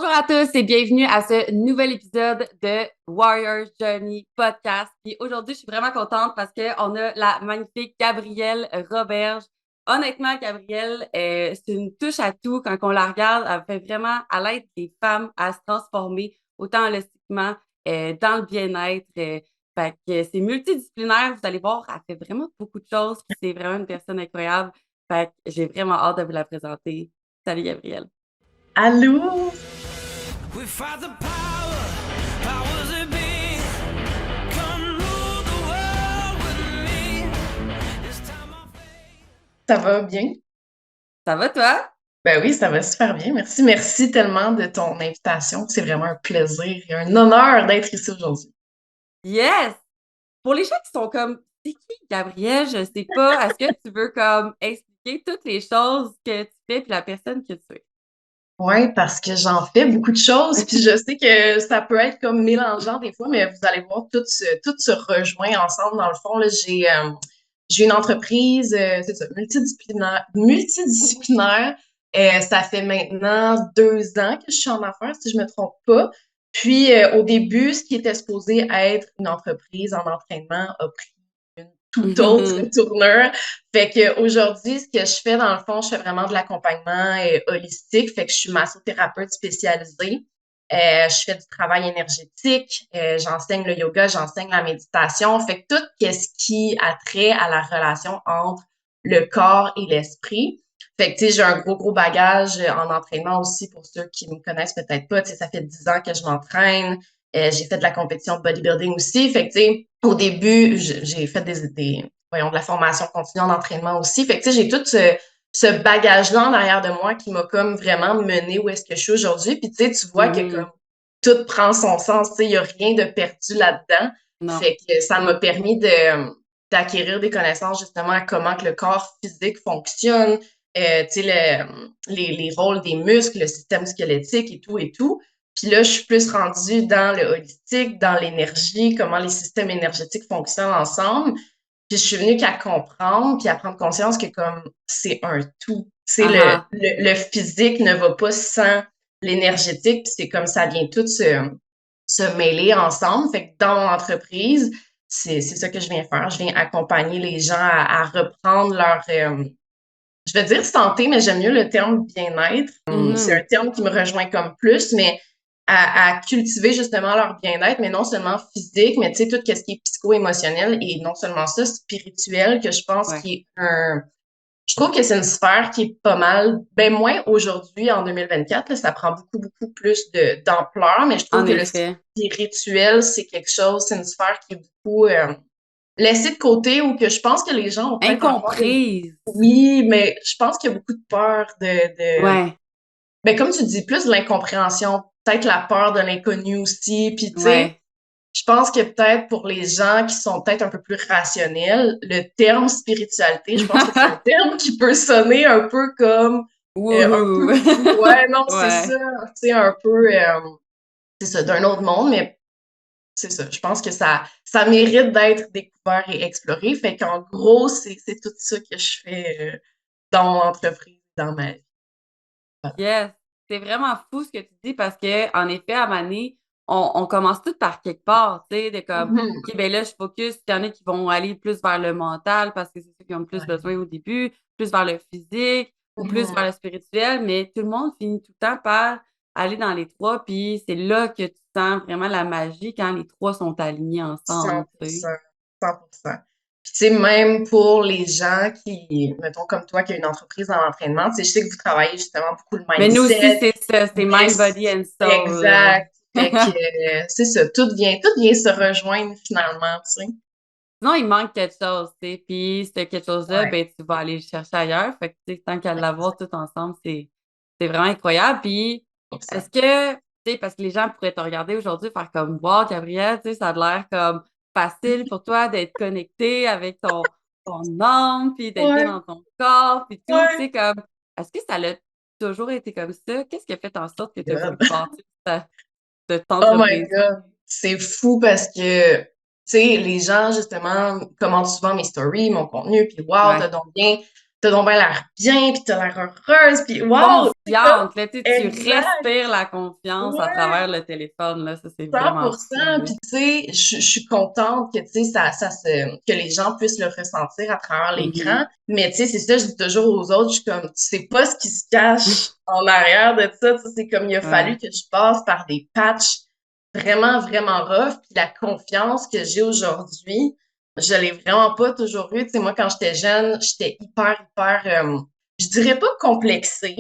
Bonjour à tous et bienvenue à ce nouvel épisode de Warrior Journey Podcast. Puis aujourd'hui, je suis vraiment contente parce qu'on a la magnifique Gabrielle Roberge. Honnêtement, Gabrielle, c'est une touche à tout. Quand on la regarde, elle fait vraiment à l'aide des femmes à se transformer, autant holistiquement, dans le bien-être. Fait que c'est multidisciplinaire, vous allez voir, elle fait vraiment beaucoup de choses. Puis c'est vraiment une personne incroyable. Fait que j'ai vraiment hâte de vous la présenter. Salut, Gabrielle. Allô? We fight the power, powers that be. Come rule the world with me. It's time I face. Ça va bien? Ça va, toi? Ben oui, ça va super bien. Merci. Merci tellement de ton invitation. C'est vraiment un plaisir et un honneur d'être ici aujourd'hui. Yes! Pour les gens qui sont comme, c'est qui Gabrielle? Je sais pas. Est-ce que tu veux comme expliquer toutes les choses que tu fais puis la personne que tu es? Oui, parce que j'en fais beaucoup de choses, puis je sais que ça peut être comme mélangeant des fois, mais vous allez voir, tout se rejoint ensemble. Dans le fond, là, j'ai une entreprise, c'est ça, multidisciplinaire. Ça fait maintenant 2 ans que je suis en affaires, si je me trompe pas. Puis au début, ce qui était supposé être une entreprise en entraînement a pris une toute autre tournure. Fait que aujourd'hui, ce que je fais dans le fond, je fais vraiment de l'accompagnement holistique. Fait que je suis massothérapeute spécialisée. Je fais du travail énergétique, j'enseigne le yoga, j'enseigne la méditation. Fait que tout ce qui a trait à la relation entre le corps et l'esprit. Fait que, tu sais, j'ai un gros bagage en entraînement aussi pour ceux qui me connaissent peut-être pas. Tu sais, ça fait 10 ans que je m'entraîne. J'ai fait de la compétition de bodybuilding aussi. Fait que, tu sais, au début, j'ai fait voyons, de la formation continue en entraînement aussi. Fait que, tu sais, j'ai tout ce bagage-là en arrière de moi qui m'a comme vraiment mené où est-ce que je suis aujourd'hui. Puis, tu sais, tu vois que comme Mhm. tout prend son sens, tu sais, il y a rien de perdu là-dedans. Non. Fait que ça m'a permis d'acquérir des connaissances justement à comment que le corps physique fonctionne, tu sais, les rôles des muscles, le système squelettique et tout et tout. Puis là, je suis plus rendue dans le holistique, dans l'énergie, comment les systèmes énergétiques fonctionnent ensemble. Puis je suis venue qu'à comprendre, puis à prendre conscience que comme c'est un tout. C'est Ah ah. le physique ne va pas sans l'énergétique, puis c'est comme ça vient tout se mêler ensemble. Fait que dans mon entreprise, c'est ça que je viens faire. Je viens accompagner les gens à reprendre leur, je vais dire santé, mais j'aime mieux le terme bien-être. C'est un Mhm. terme qui me rejoint comme plus, mais à cultiver justement leur bien-être, mais non seulement physique, mais tu sais, tout ce qui est psycho-émotionnel et non seulement ça, spirituel, que je pense Ouais. qui est je trouve que c'est une sphère qui est pas mal, ben moins aujourd'hui, en 2024, là, ça prend beaucoup plus d'ampleur, mais je trouve En que le effet. spirituel, c'est quelque chose, c'est une sphère qui est beaucoup laissée de côté ou que je pense que les gens ont peut-être encore Incomprise. oui, mais je pense qu'il y a beaucoup de peur Ouais. ben, comme tu dis, plus de l'incompréhension, peut-être la peur de l'inconnu aussi. Puis, tu sais, Ouais. je pense que peut-être pour les gens qui sont peut-être un peu plus rationnels, le terme spiritualité, je pense que c'est un terme qui peut sonner un peu comme un Wouhou. peu fou. Ouais, non, c'est Ouais. ça. Tu sais, un peu, c'est ça, d'un autre monde, mais c'est ça. Je pense que ça mérite d'être découvert et exploré. Fait qu'en gros, c'est tout ça que je fais dans mon entreprise, dans ma vie. Voilà. Yes, c'est vraiment fou ce que tu dis parce que, en effet, à Mané, on commence tout par quelque part, tu sais, de comme, Mhm. OK, ben là, je focus. Il y en a qui vont aller plus vers le mental parce que c'est ceux qui ont le plus Ouais. besoin au début, plus vers le physique ou plus vers Mhm. le spirituel, mais tout le monde finit tout le temps par aller dans les trois, puis c'est là que tu sens vraiment la magie quand les trois sont alignés ensemble, tu sais. 100%. 100%. Puis, tu sais, même pour les gens qui, mettons, comme toi, qui a une entreprise dans l'entraînement, tu sais, je sais que vous travaillez justement beaucoup le Mais nous aussi, mindset. c'est ça, c'est Mais mind, body and soul, là. exact. Fait que, c'est ça, tout vient se rejoindre finalement, tu sais. Non, il manque quelque chose, tu sais. Puis, ce quelque chose-là, Ouais, ben, tu vas aller le chercher ailleurs. Fait que, tu sais, tant qu'à l'avoir exact. tout ensemble, c'est vraiment incroyable. Puis, Pour ça. est-ce que, tu sais, parce que les gens pourraient te regarder aujourd'hui, faire comme, wow, Gabrielle, tu sais, ça a l'air comme facile pour toi d'être connecté avec ton âme, puis d'être bien Ouais, dans ton corps, puis tout, tu ouais. sais, comme, est-ce que ça l'a toujours été comme ça? Qu'est-ce qui a fait en sorte que tu as voulu God. bâtir cette Oh my entreprise? God. C'est fou parce que, tu sais, les gens, justement, commentent souvent mes stories, mon contenu, puis wow, t'as Ouais. donc bien. t'as donc bien l'air bien, puis t'as l'air heureuse, puis wow! C'est comme, Confiante, là, tu exact, respires la confiance à ouais! travers le téléphone, là, ça, c'est vraiment fou, 100%. là. Puis tu sais, je suis contente que tu sais que les gens puissent le ressentir à travers l'écran. Mais tu sais, c'est ça, je dis toujours aux autres, je suis comme, tu sais pas ce qui se cache en arrière de ça. Tu sais, c'est comme il a fallu Ouais. que je passe par des patchs vraiment, vraiment rough. Puis la confiance que j'ai aujourd'hui, je l'ai vraiment pas toujours eue. Tu sais, moi, quand j'étais jeune, j'étais hyper, je dirais pas complexée,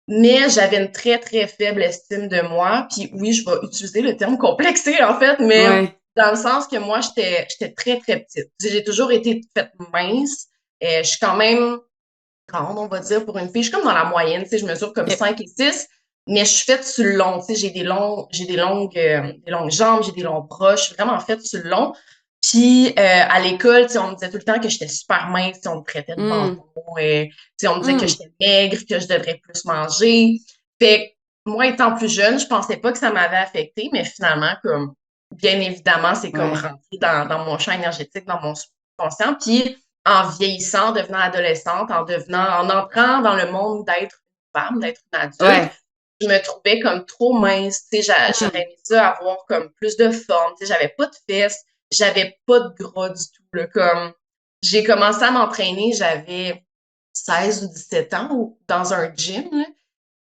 mais j'avais une très, très faible estime de moi. Puis oui, je vais utiliser le terme complexé, en fait, mais Ouais. dans le sens que moi, j'étais très, très petite. Tu sais, j'ai toujours été faite mince. Je suis quand même grande, on va dire, pour une fille. Je suis comme dans la moyenne, tu sais, je mesure comme OK. 5 et 6, mais je suis faite sur le long. Tu sais, j'ai des longues jambes, j'ai des longs bras. Je suis vraiment faite sur le long. Puis à l'école, tu sais, on me disait tout le temps que j'étais super mince, tu sais, on me traitait de Mmh. bambou, tu sais, on me disait que Mmh. j'étais maigre, que je devrais plus manger. Fait que moi, étant plus jeune, je pensais pas que ça m'avait affecté, mais finalement, comme bien évidemment, c'est comme Ouais. rentré dans mon champ énergétique, dans mon subconscient. Puis en vieillissant, en devenant adolescente, en entrant dans le monde d'être une femme, d'être une adulte, Ouais. je me trouvais comme trop mince, tu sais, j'aurais Mmh. aimé ça avoir comme plus de forme, tu sais, j'avais pas de fesses, j'avais pas de gras du tout, là, comme, j'ai commencé à m'entraîner, j'avais 16 ou 17 ans dans un gym, là.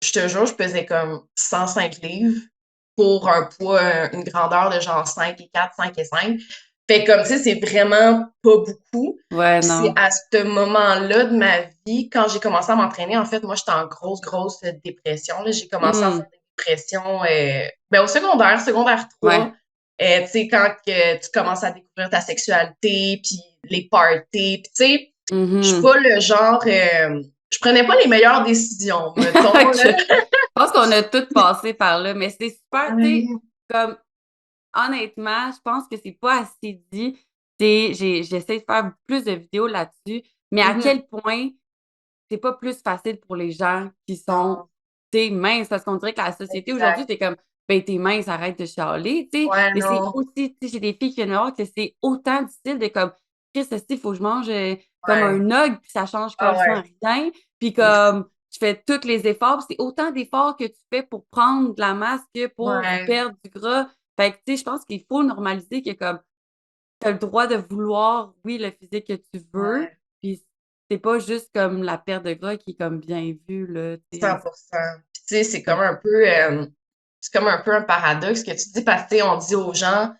Je te jure, je pesais comme 105 livres pour un poids, une grandeur de genre 5 et 4, 5 et 5. Fait que comme, tu sais, c'est vraiment pas beaucoup. Ouais, Puis c'est non. à ce moment-là de ma vie, quand j'ai commencé à m'entraîner, en fait, moi, j'étais en grosse dépression, là. J'ai commencé à Mmh. faire des dépressions, ben, au secondaire Ouais. 3. Tu sais, quand que tu commences à découvrir ta sexualité, puis les parties, puis tu sais, je suis Mmh. pas le genre, je prenais pas les meilleures décisions, mettons, OK. là. Je pense qu'on a toutes passé par là, mais c'est super, tu sais, Ouais. comme honnêtement, je pense que c'est pas assez dit. J'essaie de faire plus de vidéos là-dessus, mais à Mhm. quel point c'est pas plus facile pour les gens qui sont, Non, tu sais, minces, parce qu'on dirait que la société aujourd'hui, exact. c'est comme, ben, t'es mince, arrête de chialer, tu sais. Ouais, Mais c'est non. aussi, tu sais, j'ai des filles qui viennent me voir que c'est autant difficile de comme, Chris, il faut que je mange comme un Ouais. nug, puis ça change Ah carrément ouais. rien. Puis Ouf. comme, tu fais tous les efforts, puis c'est autant d'efforts que tu fais pour prendre de la masse que pour Ouais. perdre du gras. Fait que, tu sais, je pense qu'il faut normaliser que comme, t'as le droit de vouloir, oui, le physique que tu veux, Ouais. puis c'est pas juste comme la perte de gras qui est comme bien vue, là, tu sais. 100%. Puis tu sais, c'est comme un peu un paradoxe que tu dis parce que tu sais, on dit aux gens,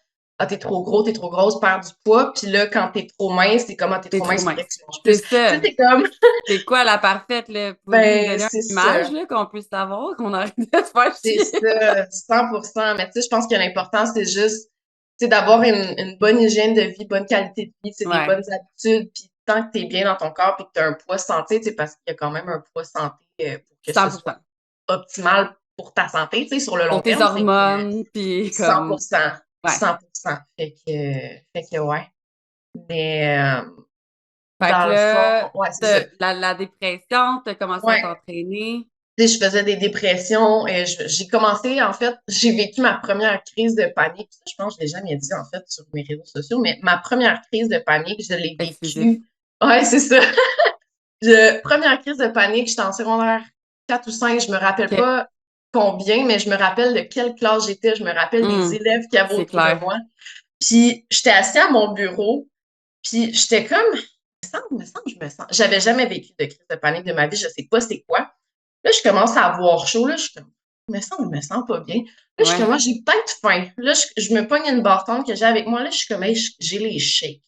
ah, t'es trop gros, t'es trop grosse, perds du poids. Puis là, quand t'es trop mince, c'est comme, ah, t'es Tu trop trop mince, faudrait mince. que tu manges C'est plus. Tu sais, ça. c'est comme, C'est quoi la parfaite, là? Pouvez-vous nous ben, donner c'est une image, ça. là, qu'on puisse savoir, qu'on arrête de se faire C'est chier? ça, 100%. Mais tu sais, je pense que l'important, c'est juste, tu sais, d'avoir une bonne hygiène de vie, bonne qualité de vie, c'est des Ouais, bonnes habitudes. Puis tant que t'es bien dans ton corps puis que t'as un poids santé, tu sais, parce qu'il y a quand même un poids santé pour que ce soit 100%. optimal pour ta santé, tu sais, sur le long Pour tes terme, c'est que hormones, puis comme 100%, ouais. 100%. Fait que ouais. Mais Fait que dans le là, fond, ouais, c'est ça. la dépression, tu as commencé à Ouais. t'entraîner. Tu sais, je faisais des dépressions et j'ai commencé, en fait, j'ai vécu ma première crise de panique. Ça, je pense que je l'ai jamais dit, en fait, sur mes réseaux sociaux, mais ma première crise de panique, je l'ai Exclusif. vécue. Ouais, c'est ça. Première crise de panique, j'étais en secondaire 4 ou 5, je me rappelle OK. pas combien, mais je me rappelle de quelle classe j'étais, je me rappelle des élèves qu'il y avait C'est autour de clair. moi. Puis j'étais assise à mon bureau, puis j'étais comme, je me sens. J'avais jamais vécu de crise de panique de ma vie, je sais pas c'est quoi. Là, je commence à avoir chaud, là, je suis comme, je me sens pas bien. Là, je suis comme, Ouais. moi, j'ai peut-être faim. Là, je me pogne une bâtonne que j'ai avec moi, là, je suis comme, hey, j'ai les shakes.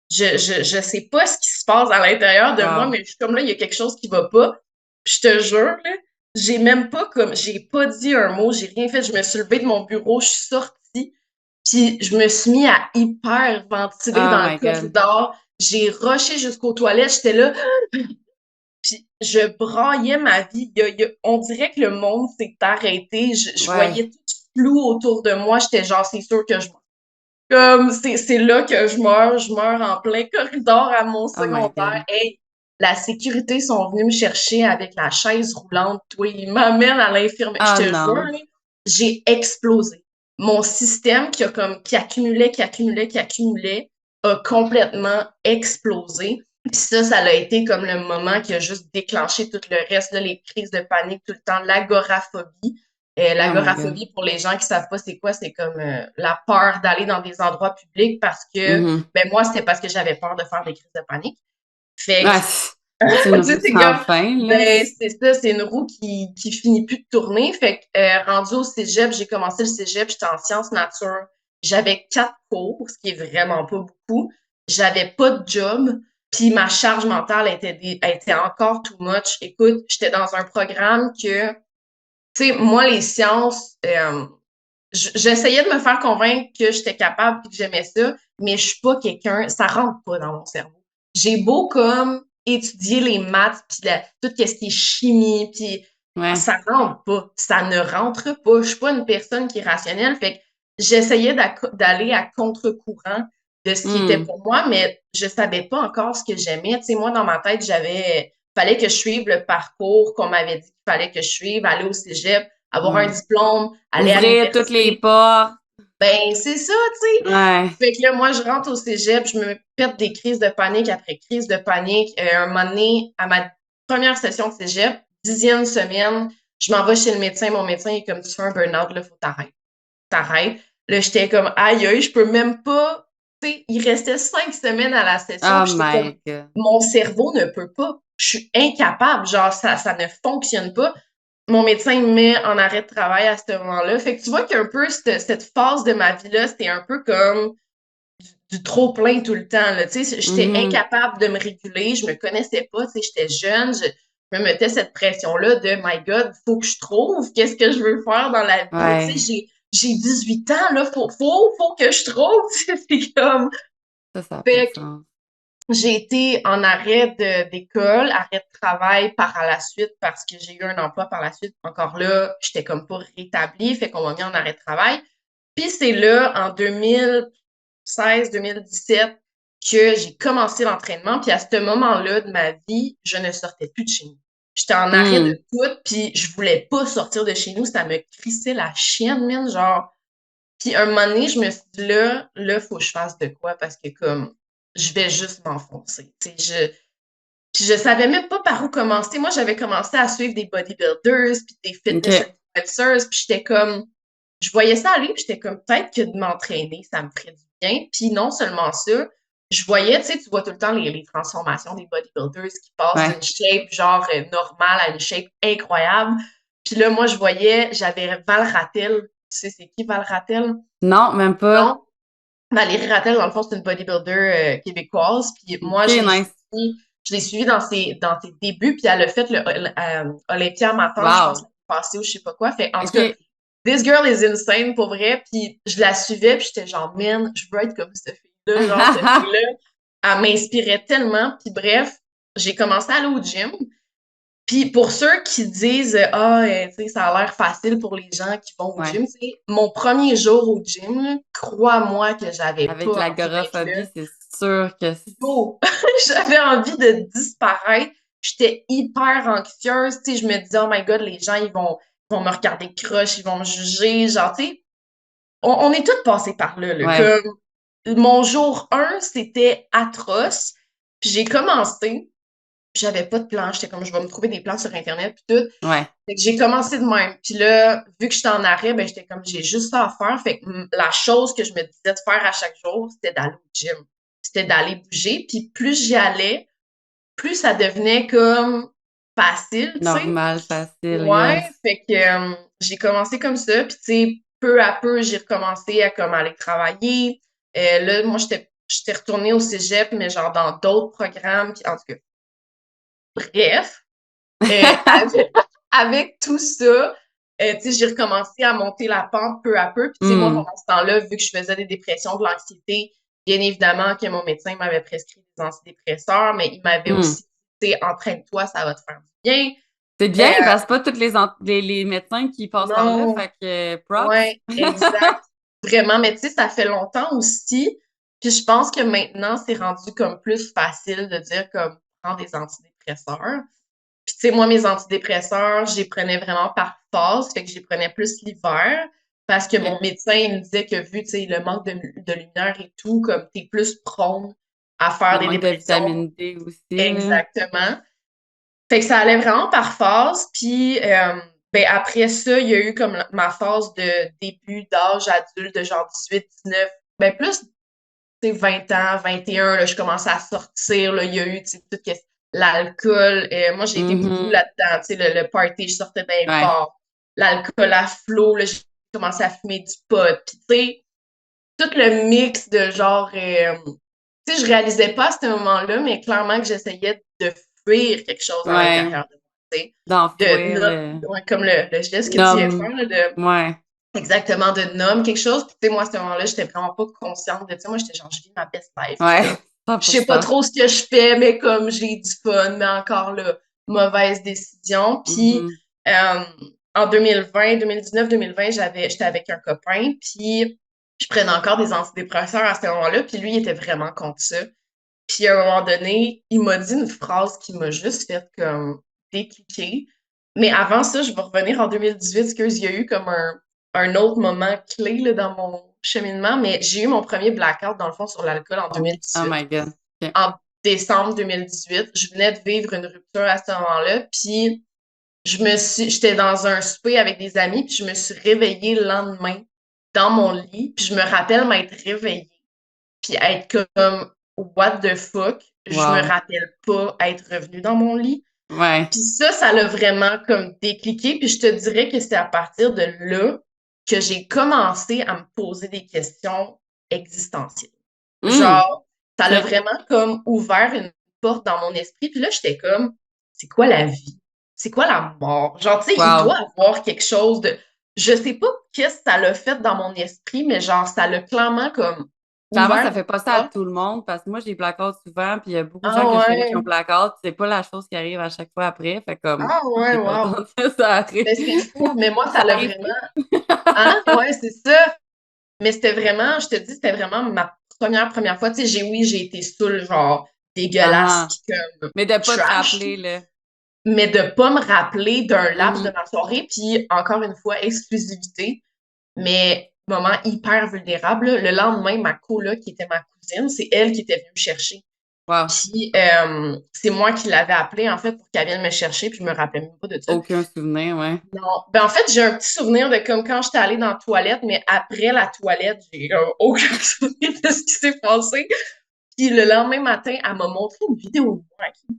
Je sais pas ce qui se passe à l'intérieur de moi, Wow. mais je suis comme là, il y a quelque chose qui va pas. Puis je te jure, là, j'ai même pas comme, j'ai pas dit un mot, j'ai rien fait. Je me suis levée de mon bureau, je suis sortie, puis je me suis mis à hyper ventiler Oh dans le my God. corridor. J'ai rushé jusqu'aux toilettes, j'étais là, puis je braillais ma vie. On dirait que le monde s'est arrêté. Je Ouais. voyais tout flou autour de moi. J'étais genre, c'est sûr que je meurs. Comme, c'est là que je meurs en plein corridor à mon Oh my secondaire. God. Hey, la sécurité sont venus me chercher avec la chaise roulante. Toi, ils m'amènent à l'infirmerie. Je Oh te jure, non. là, j'ai explosé. Mon système qui accumulait, a complètement explosé. Puis ça l'a été comme le moment qui a juste déclenché tout le reste, là, les crises de panique tout le temps, l'agoraphobie. Oh my God. L'agoraphobie, pour les gens qui savent pas c'est quoi, c'est comme la peur d'aller dans des endroits publics parce que, Mhm. ben moi, c'était parce que j'avais peur de faire des crises de panique. Fait Ouais, que, c'est une tu sais, roue c'est sans comme, fin, là. ben, c'est ça, c'est une roue qui finit plus de tourner. Fait que, rendu au cégep, j'ai commencé le cégep, j'étais en sciences nature. J'avais 4 cours, ce qui est vraiment pas beaucoup. J'avais pas de job. Puis ma charge mentale était encore too much. Écoute, j'étais dans un programme que, tu sais, moi, les sciences, j'essayais de me faire convaincre que j'étais capable et que j'aimais ça, mais je suis pas quelqu'un, ça rentre pas dans mon cerveau. J'ai beau comme étudier les maths puis tout ce qui est chimie puis Ouais. ça rentre pas, ça ne rentre pas. Je suis pas une personne qui est rationnelle, fait que j'essayais d'aller à contre-courant de ce qui était Hmm. pour moi, mais je savais pas encore ce que j'aimais. Tu sais, moi dans ma tête, fallait que je suive le parcours qu'on m'avait dit qu'il fallait que je suive, aller au cégep, avoir un Ouais. diplôme, aller à Ouvrir toutes les l'université. portes. Ben, c'est ça, tu sais. Ouais. Fait que là, moi, je rentre au cégep, je me pète des crises de panique après crise de panique. Un moment donné, à ma première session de cégep, 10e semaine, je m'en vais chez le médecin. Mon médecin est comme, tu fais un burn-out, là, faut t'arrêter. T'arrêtes. Là, j'étais comme, aïe, aïe, je peux même pas, tu sais, il restait 5 semaines à la session, Oh puis j'étais comme, my God. mon cerveau ne peut pas. Je suis incapable. Genre, ça ne fonctionne pas. Mon médecin me met en arrêt de travail à ce moment-là. Fait que tu vois qu'un peu cette phase de ma vie-là, c'était un peu comme du trop plein tout le temps. Là. Tu sais, j'étais Mhm. incapable de me réguler, je me connaissais pas, tu sais, j'étais jeune, je me mettais cette pression-là de My God, faut que je trouve qu'est-ce que je veux faire dans la vie. Tu sais, Ouais. j'ai 18 ans, là, faut que je trouve. C'est comme. Ça a pas de Fait que sens. j'ai été en arrêt d'école, arrêt de travail par la suite parce que j'ai eu un emploi par la suite. Encore là, j'étais comme pas rétablie, fait qu'on m'a mis en arrêt de travail. Puis c'est là, en 2016-2017, que j'ai commencé l'entraînement. Puis à ce moment-là de ma vie, je ne sortais plus de chez nous. J'étais en arrêt de Hmm. tout, puis je voulais pas sortir de chez nous. Ça me crissait la chienne, man, genre. Puis un moment donné, je me suis dit, là, faut que je fasse de quoi parce que comme, je vais juste m'enfoncer. Tu sais, puis je savais même pas par où commencer. Moi, j'avais commencé à suivre des bodybuilders, puis des fitness OK. influencers, puis j'étais comme, je voyais ça aller, puis j'étais comme, peut-être que de m'entraîner, ça me ferait du bien. Puis non seulement ça, je voyais, tu sais, tu vois tout le temps les transformations des bodybuilders qui passent Ouais. d'une shape genre normale à une shape incroyable. Puis là, moi, je voyais, j'avais Val Rattel. Tu sais, c'est qui Val Rattel? Non, même pas. Non. Valérie Rattel, dans le fond, c'est une bodybuilder québécoise. Puis moi, OK, nice. je l'ai suivie dans ses débuts. Puis elle a fait le Olympia Matin, je pense, Wow. l'année passée ou je sais pas quoi. Fait, en tout cas, OK. this girl is insane pour vrai. Puis je la suivais, puis j'étais genre, man, je veux être comme cette fille-là. Genre, cette fille-là, elle m'inspirait tellement. Puis bref, j'ai commencé à aller au gym. Puis pour ceux qui disent tu sais, ça a l'air facile pour les gens qui vont au Ouais. gym, tu sais, mon premier jour au gym, là, crois-moi que j'avais Avec pas envie d'être là. l'agoraphobie, c'est sûr que Oh, j'avais envie de disparaître. J'étais hyper anxieuse, tu sais, je me disais oh my God, les gens ils vont me regarder croche, ils vont me juger, genre tu sais, on est tous passés par là, là. ouais. Comme mon jour 1, c'était atroce. Puis j'ai commencé j'avais pas de plan. J'étais comme, je vais me trouver des plans sur Internet, puis tout. Ouais. Fait que j'ai commencé de même. Puis là, vu que j'étais en arrêt, ben, j'étais comme, j'ai juste ça à faire. Fait que la chose que je me disais de faire à chaque jour, c'était d'aller au gym. C'était d'aller bouger. Puis plus j'y allais, plus ça devenait comme facile, tu sais. Normal, facile, Ouais. yes. Fait que j'ai commencé comme ça. Puis, tu sais, peu à peu, j'ai recommencé à comme aller travailler. Là, moi, j'étais retournée au cégep, mais genre dans d'autres programmes. Puis, en tout cas, bref. Avec, avec tout ça, tu sais, j'ai recommencé à monter la pente peu à peu. Puis, tu sais, moi, Hmm. pendant ce temps-là, vu que je faisais des dépressions, de l'anxiété, bien évidemment que mon médecin m'avait prescrit des antidépresseurs, mais il m'avait Hmm. aussi dit, entraîne-toi, ça va te faire du bien. C'est bien parce que pas tous les médecins qui passent par là, Non, fait que props. ouais, exact. Vraiment, mais tu sais, ça fait longtemps aussi. Puis je pense que maintenant, c'est rendu comme plus facile de dire comme prends des antidépresseurs. Puis, tu sais, moi, mes antidépresseurs, je les prenais vraiment par phase, fait que je les prenais plus l'hiver, parce que OK. mon médecin, il me disait que vu, tu sais, le manque de lumière et tout, comme t'es plus prone à faire Le des manque de dépressions. vitamine D aussi, là. Exactement. Fait que ça allait vraiment par phase. Puis, ben après ça, il y a eu comme ma phase de début d'âge adulte, de genre 18, 19, ben plus, tu sais, 20 ans, 21, là, je commençais à sortir, là, il y a eu, tu sais, tout l'alcool. Moi, j'ai été beaucoup là-dedans, tu sais, le party, je sortais d'un Ouais. bar. L'alcool à flot, là, j'ai commencé à fumer du pot. Puis, tu sais, tout le mix de genre, tu sais, je réalisais pas à ce moment-là, mais clairement que j'essayais de fuir quelque chose à Ouais. l'intérieur de moi, tu sais. D'enfouir le Ouais, comme le geste que tu viens de nom. faire, là, de, Ouais. exactement, de nommer quelque chose. Puis, tu sais, moi, à ce moment-là, j'étais vraiment pas consciente de, tu sais, moi, j'étais genre, je vis ma best life. Ouais. Là. Je sais pas 100%. trop ce que je fais, mais comme j'ai du fun, mais encore là, mauvaise décision. Puis, Mhm. en 2020, 2019, 2020, j'étais avec un copain, puis je prenais encore des antidépresseurs à ce moment-là, puis lui, il était vraiment contre ça. Puis à un moment donné, il m'a dit une phrase qui m'a juste fait comme décliquer. Mais avant ça, je vais revenir en 2018, parce qu'il y a eu comme un autre moment clé là, dans mon cheminement, mais j'ai eu mon premier blackout, dans le fond, sur l'alcool en Oh 2018. my God. OK. En décembre 2018, je venais de vivre une rupture à ce moment-là, puis j'étais dans un souper avec des amis, puis je me suis réveillée le lendemain dans mon lit, puis je me rappelle m'être réveillée, puis être comme what the fuck, je me Wow. rappelle pas être revenue dans mon lit. Ouais. Puis ça l'a vraiment comme décliqué, puis je te dirais que c'est à partir de là que j'ai commencé à me poser des questions existentielles. Genre, ça l'a OK. vraiment comme ouvert une porte dans mon esprit, puis là, j'étais comme, c'est quoi la vie? C'est quoi la mort? Genre, tu sais, il Wow. doit avoir quelque chose de... Je sais pas qu'est-ce que ça l'a fait dans mon esprit, mais genre, ça l'a clairement comme Clairement, ça ouvert fait des pas ça à portes. tout le monde parce que moi, j'ai blackout souvent, puis il y a beaucoup de gens Ah que je connais qui ont ouais, blackout. C'est pas la chose qui arrive à chaque fois après. Fait comme, ah ouais, j'ai pas wow. contente que ça arrive. Mais c'est fou, mais moi, ça Ça l'a arrive vraiment... plus. Hein? Ouais, c'est ça. Mais c'était vraiment, je te dis, c'était vraiment ma première fois. Tu sais, j'ai été saoule, genre, dégueulasse, Ah, puis comme mais de pas te trash, rappeler, là. mais de pas me rappeler d'un laps de Mhm. ma soirée, puis encore une fois, exclusivité, mais moment hyper vulnérable. Là. Le lendemain, ma coloc, qui était ma cousine, c'est elle qui était venue me chercher. Wow. Puis c'est moi qui l'avais appelée, en fait, pour qu'elle vienne me chercher, puis je me rappelais même pas de ça. Aucun souvenir, ouais. Non. Ben, en fait, j'ai un petit souvenir de comme quand j'étais allée dans la toilette, mais après la toilette, j'ai aucun souvenir de ce qui s'est passé. Puis le lendemain matin, elle m'a montré une vidéo de moi.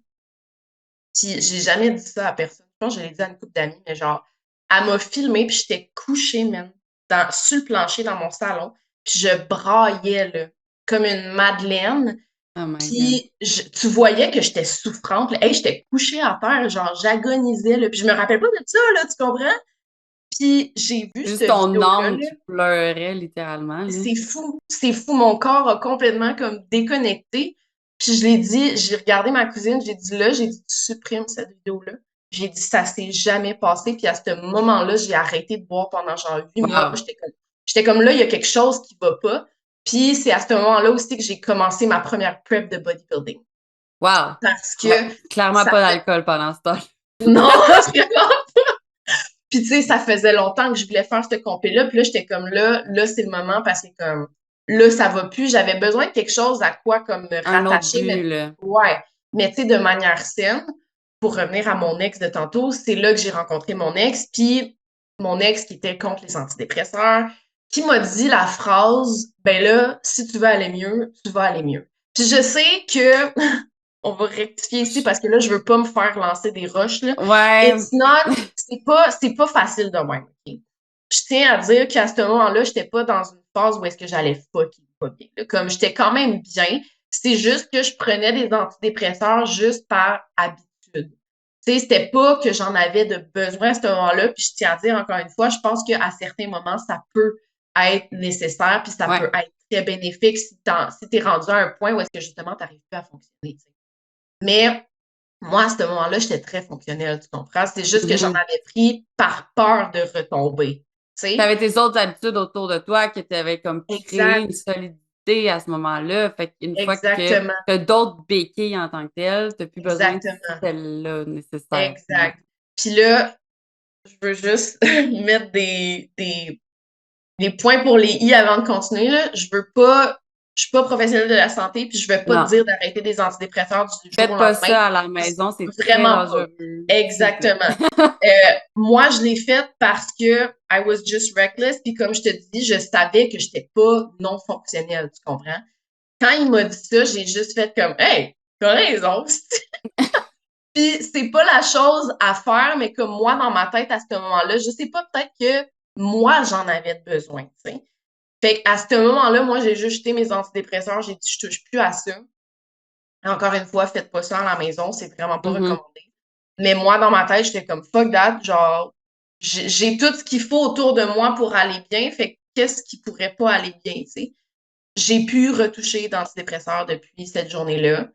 Puis j'ai jamais dit ça à personne. Je pense que je l'ai dit à une couple d'amis, mais genre, elle m'a filmé, puis j'étais couchée, man, sur le plancher dans mon salon. Puis je braillais, là, comme une madeleine. Oh my God. Puis tu voyais que j'étais souffrante. Là. Hey, j'étais couchée à terre, genre, j'agonisais, là. Puis je me rappelle pas de ça, là, tu comprends? Puis j'ai vu C'est juste cette ton vidéo-là, âme là. qui pleurait, littéralement, là. C'est fou, c'est fou. Mon corps a complètement comme déconnecté. Puis je l'ai dit, j'ai regardé ma cousine, j'ai dit là, j'ai dit tu supprimes cette vidéo-là. J'ai dit ça s'est jamais passé. Puis à ce moment-là, j'ai arrêté de boire pendant genre 8 mois. Wow. J'étais comme là, il y a quelque chose qui va pas. Puis c'est à ce moment-là aussi que j'ai commencé ma première prep de bodybuilding. Wow. Parce que Ouais. Clairement ça pas fait... d'alcool pendant ce temps. Non, vraiment. Puis tu sais, ça faisait longtemps que je voulais faire cette compé-là. Puis là, j'étais comme là, c'est le moment parce que comme là, ça va plus. J'avais besoin de quelque chose à quoi comme me Un autre rattacher, but, mais là. ouais, mais tu sais, de manière saine. Pour revenir à mon ex de tantôt, c'est là que j'ai rencontré mon ex. Puis mon ex qui était contre les antidépresseurs, qui m'a dit la phrase, ben là, si tu veux aller mieux, tu vas aller mieux. Puis je sais que on va rectifier ici parce que là, je veux pas me faire lancer des roches, là. Ouais. It's not, c'est pas facile de même, OK? Je tiens à dire qu'à ce moment-là, j'étais pas dans une phase où est-ce que j'allais fucking pas bien. Là. Comme j'étais quand même bien, c'est juste que je prenais des antidépresseurs juste par habitude. Tu sais, c'était pas que j'en avais de besoin à ce moment-là, puis je tiens à dire encore une fois, je pense qu'à certains moments, ça peut être nécessaire, puis ça Ouais. peut être très bénéfique si t'es rendu à un point où est-ce que justement t'arrives plus à fonctionner. T'sais. Mais moi, à ce moment-là, j'étais très fonctionnelle, tu comprends? C'est juste que j'en Mhm. avais pris par peur de retomber. Tu sais? T'avais tes autres habitudes autour de toi qui t'avaient comme créé Exact, une solidité à ce moment-là. Fait qu'une fois que exactement, t'as d'autres béquilles en tant que telles, t'as plus besoin de exactement, celle-là nécessairement. exact. Puis là, je veux juste mettre des points pour les i avant de continuer, là. Je veux pas je suis pas professionnelle de la santé, puis je vais pas Non. te dire d'arrêter des antidépresseurs du jour Faites au pas lendemain. ça à la maison, c'est très Vraiment pas. dangereux. S'il vous Exactement. plaît. Moi, je l'ai fait parce que I was just reckless, puis comme je te dis, je savais que j'étais pas non fonctionnelle, tu comprends? Quand il m'a dit ça, j'ai juste fait comme « Hey, t'as raison! » Puis c'est pas la chose à faire, mais comme moi, dans ma tête, à ce moment-là, je sais pas, peut-être que moi, j'en avais besoin, tu sais. Fait qu'à ce moment-là, moi, j'ai juste jeté mes antidépresseurs, j'ai dit « Je touche plus à ça. » Encore une fois, faites pas ça à la maison, c'est vraiment pas recommandé. Mais moi, dans ma tête, j'étais comme « Fuck that! » Genre, j'ai tout ce qu'il faut autour de moi pour aller bien, fait que qu'est-ce qui pourrait pas aller bien, tu sais? J'ai pu retoucher d'antidépresseurs depuis cette journée-là.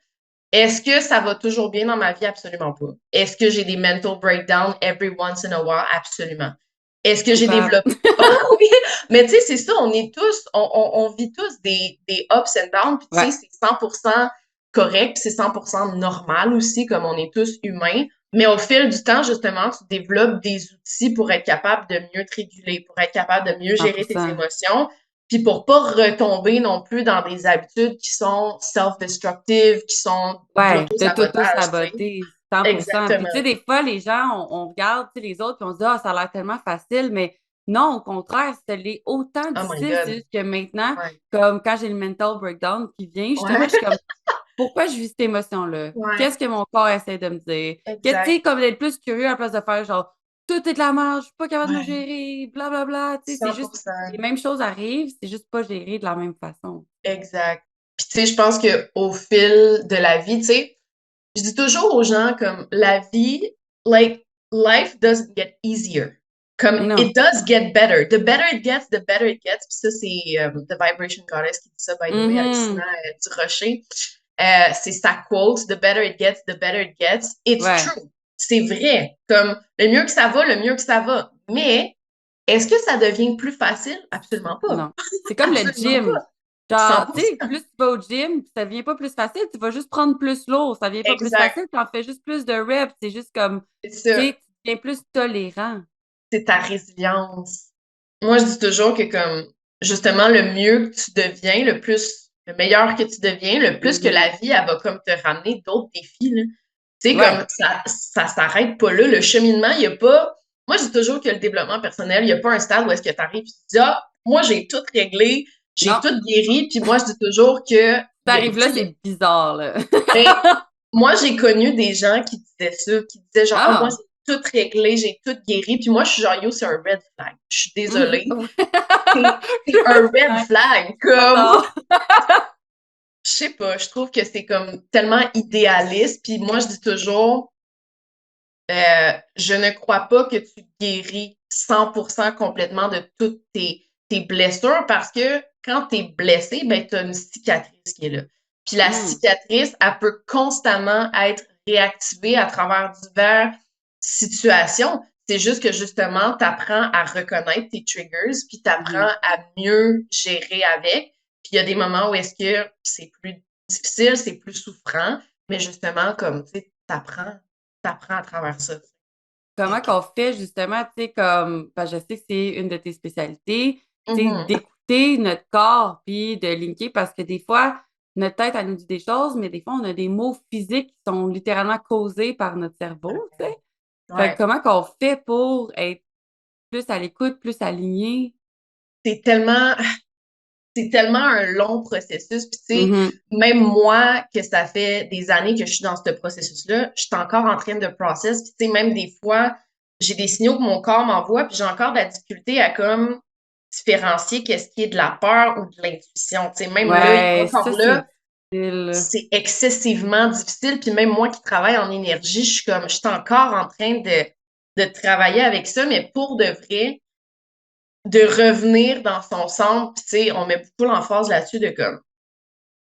Est-ce que ça va toujours bien dans ma vie? Absolument pas. Est-ce que j'ai des mental breakdowns every once in a while? Absolument. Est-ce que j'ai développé? Oui, mais tu sais, c'est ça, on est tous, on vit tous des ups and downs, puis tu sais, Ouais. c'est 100% correct, puis c'est 100% normal aussi, comme on est tous humains. Mais au fil du temps, justement, tu développes des outils pour être capable de mieux te réguler, pour être capable de mieux gérer tes 100%. émotions, puis pour pas retomber non plus dans des habitudes qui sont self-destructives, qui sont Ouais, de d'auto-sabotage, tu sais. t'auto-saboter, 100%. Puis Exactement. tu sais, des fois, les gens, on regarde tu sais, les autres, puis on se dit, ah, ça a l'air tellement facile, mais non, au contraire, ça l'est autant Oh my difficile. C'est God. juste que maintenant, Ouais. comme quand j'ai le mental breakdown qui vient, justement, Ouais. je suis comme, pourquoi je vis cette émotion-là? Ouais. Qu'est-ce que mon corps essaie de me dire? Tu Exact. sais, comme d'être plus curieux à la place de faire genre, tout est de la merde, je suis pas capable de me Ouais. gérer, blablabla. Tu sais, c'est juste, 100%. les mêmes choses arrivent, c'est juste pas géré de la même façon. Exact. Puis tu sais, je pense que au fil de la vie, tu sais, je dis toujours aux gens comme la vie, like life doesn't get easier. Comme Non. it does get better. The better it gets, the better it gets. Puis ça, c'est The Vibration Goddess qui dit ça, by the way, Alexina Durocher. C'est sa quote, the better it gets, the better it gets. It's Ouais. true. C'est vrai. Comme le mieux que ça va, le mieux que ça va. Mais est-ce que ça devient plus facile? Absolument pas. Non. C'est comme le Absolument gym. pas. Genre, tu 100%. sais, plus tu vas au gym, ça devient pas plus facile, tu vas juste prendre plus lourd. Ça devient pas plus Exact. facile, tu en fais juste plus de reps. C'est juste comme, C'est tu ça. sais, tu deviens plus tolérant. C'est ta résilience. Moi, je dis toujours que comme justement, le mieux que tu deviens, le meilleur que tu deviens, le plus que la vie, elle va comme te ramener d'autres défis, là. Tu sais, Ouais. comme ça s'arrête pas là. Le cheminement, il y a pas. Moi, je dis toujours que le développement personnel, il y a pas un stade où est-ce que tu arrives et tu te dis, ah, moi, j'ai tout réglé, j'ai Non. tout guéri, puis moi, je dis toujours que. T'arrives là, Tu sais, c'est bizarre, là. ben, moi, j'ai connu des gens qui disaient ça, qui disaient genre, ah, moi, Ah! j'ai tout réglé, j'ai tout guéri. Puis moi, je suis genre, yo, c'est un red flag. Je suis désolée. C'est un red flag. Comme, J'adore. je sais pas, je trouve que c'est comme tellement idéaliste. Puis moi, je dis toujours, je ne crois pas que tu guéris 100% complètement de toutes tes blessures parce que quand tu es blessé, ben, tu as une cicatrice qui est là. Puis la cicatrice, elle peut constamment être réactivée à travers diverses situations. C'est juste que justement, tu apprends à reconnaître tes triggers, puis tu apprends à mieux gérer avec. Puis il y a des moments où est-ce que c'est plus difficile, c'est plus souffrant, mais justement, comme, tu sais, t'apprends à travers ça. Comment qu'on fait justement, tu sais, comme, parce que je sais que c'est une de tes spécialités, tu sais, Mhm. d'écouter notre corps puis de linker parce que des fois, notre tête, elle nous dit des choses, mais des fois, on a des mots physiques qui sont littéralement causés par notre cerveau, tu sais. Fait que Ouais. comment qu'on fait pour être plus à l'écoute, plus aligné? C'est tellement, c'est tellement un long processus. Puis, tu sais, Mhm. même moi, que ça fait des années que je suis dans ce processus-là, je suis encore en train de process. Puis, tu sais, même des fois, j'ai des signaux que mon corps m'envoie, puis j'ai encore de la difficulté à comme différencier qu'est-ce qui est de la peur ou de l'intuition. Tu sais, même là, Ouais, ça, encore c'est là, difficile. c'est excessivement difficile. Puis même moi qui travaille en énergie, je suis encore en train de travailler avec ça, mais pour de vrai, de revenir dans son centre. Puis, tu sais, on met beaucoup l'emphase là-dessus de comme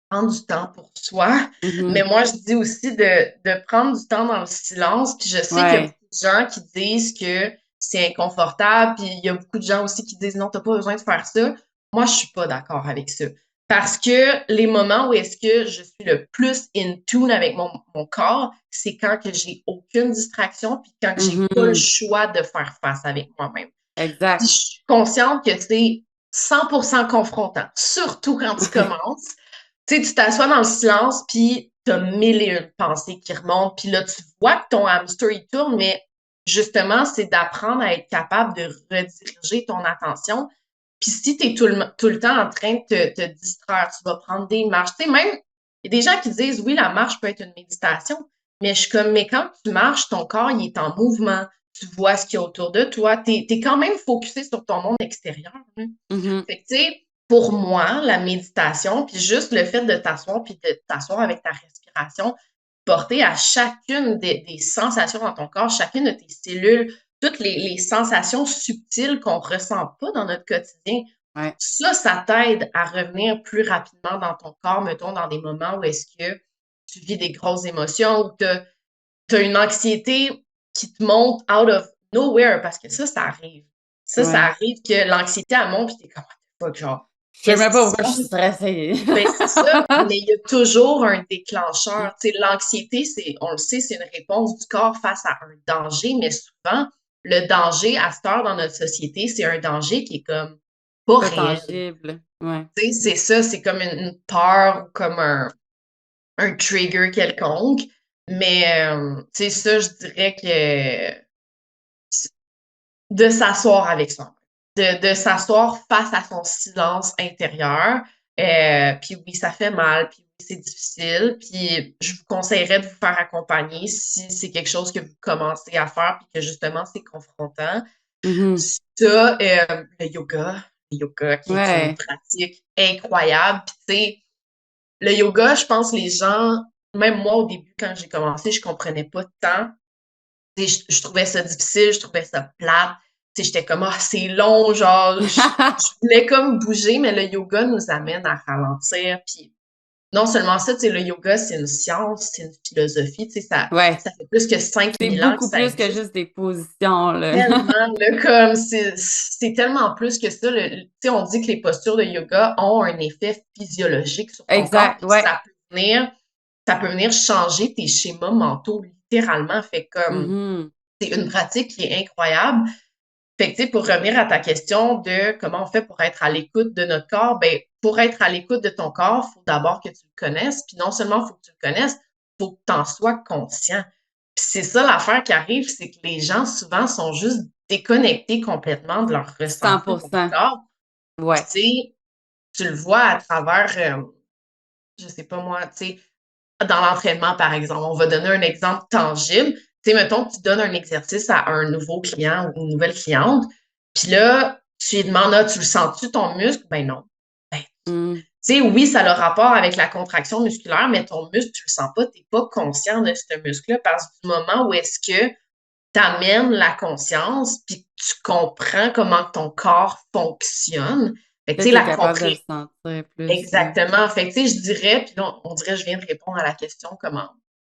prendre du temps pour soi. Mais Mhm. moi, je dis aussi de prendre du temps dans le silence. Puis je sais qu'il y a Ouais. beaucoup de gens qui disent que c'est inconfortable. Puis il y a beaucoup de gens aussi qui disent non, t'as pas besoin de faire ça. Moi, je suis pas d'accord avec ça. Parce que les moments où est-ce que je suis le plus in tune avec mon corps, c'est quand que j'ai aucune distraction, puis quand que j'ai pas le Mhm. choix de faire face avec moi-même. Puis Exact. je suis consciente que c'est 100% confrontant, surtout quand tu commences. Tu sais, tu t'assois dans le silence, puis t'as mille et une pensées qui remontent, puis là, tu vois que ton hamster, il tourne, mais justement, c'est d'apprendre à être capable de rediriger ton attention. Puis si t'es tout le temps en train de te distraire, tu vas prendre des marches. Tu sais, même, il y a des gens qui disent, oui, la marche peut être une méditation, mais je suis comme, mais quand tu marches, ton corps, il est en mouvement, tu vois ce qu'il y a autour de toi, t'es quand même focusé sur ton monde extérieur, hein. Mhm. Fait que, tu sais, pour moi, la méditation, puis juste le fait de t'asseoir, puis de t'asseoir avec ta respiration, porter à chacune des sensations dans ton corps, chacune de tes cellules, toutes les sensations subtiles qu'on ressent pas dans notre quotidien. Ouais. Ça t'aide à revenir plus rapidement dans ton corps, mettons, dans des moments où est-ce que tu vis des grosses émotions, où t'as une anxiété qui te monte out of nowhere, parce que ça arrive. Ça Ouais. arrive que l'anxiété, elle monte, puis t'es comme, what the fuck, genre, Je sais qu'est-ce même qui pas se pourquoi je passe? suis stressée. Ben, c'est ça, mais il y a toujours un déclencheur. Tu sais, l'anxiété, on le sait, c'est une réponse du corps face à un danger, mais souvent, le danger, à cette heure dans notre société, c'est un danger qui est comme pas Pas réel. tangible. Ouais. Tu sais, c'est ça, c'est comme une peur ou comme un trigger quelconque. Mais, tu sais, ça, je dirais que de s'asseoir avec soi, de s'asseoir face à son silence intérieur. Puis oui, ça fait mal, puis oui, c'est difficile. Puis je vous conseillerais de vous faire accompagner si c'est quelque chose que vous commencez à faire, puis que justement, c'est confrontant. Mhm. Ça, le yoga qui est une Ouais. pratique incroyable. Puis tu sais, le yoga, je pense les gens, même moi au début, quand j'ai commencé, je comprenais pas tant. Tu sais, je trouvais ça difficile, je trouvais ça plate. Tu sais, j'étais comme, ah, c'est long, genre, je voulais comme bouger, mais le yoga nous amène à ralentir. Puis non seulement ça, tu sais, le yoga, c'est une science, c'est une philosophie, tu sais, Ouais. ça fait plus que C'est 5000 ans que beaucoup ça plus que existe. juste des positions, là. Tellement, là, comme, c'est tellement plus que ça. Tu sais, on dit que les postures de yoga ont un effet physiologique sur ton corps, Exact, puis ouais. ça peut venir changer tes schémas mentaux, littéralement. Fait comme, Mhm. c'est une pratique qui est incroyable. Fait que, tu sais, pour revenir à ta question de comment on fait pour être à l'écoute de notre corps, ben, pour être à l'écoute de ton corps, il faut d'abord que tu le connaisses. Puis non seulement il faut que tu le connaisses, il faut que tu en sois conscient. Puis c'est ça l'affaire qui arrive, c'est que les gens souvent sont juste déconnectés complètement de leur ressenti dans le 100%. corps. Puis Ouais. tu sais, tu le vois à travers, je sais pas moi, tu sais, dans l'entraînement, par exemple, on va donner un exemple tangible. Tu sais, mettons que tu donnes un exercice à un nouveau client ou une nouvelle cliente, puis là, tu lui demandes, ah, tu le sens-tu ton muscle? Ben non. Ben, Mm. tu sais, oui, ça a le rapport avec la contraction musculaire, mais ton muscle, tu le sens pas, t'es pas conscient de ce muscle-là parce que du moment où est-ce que tu amènes la conscience, puis tu comprends comment ton corps fonctionne. Fait que, Là, tu sais, t'es la capable de le compréhension. sentir plus, là. Exactement. Fait que, tu sais, je dirais, puis là, on dirait, je viens de répondre à la question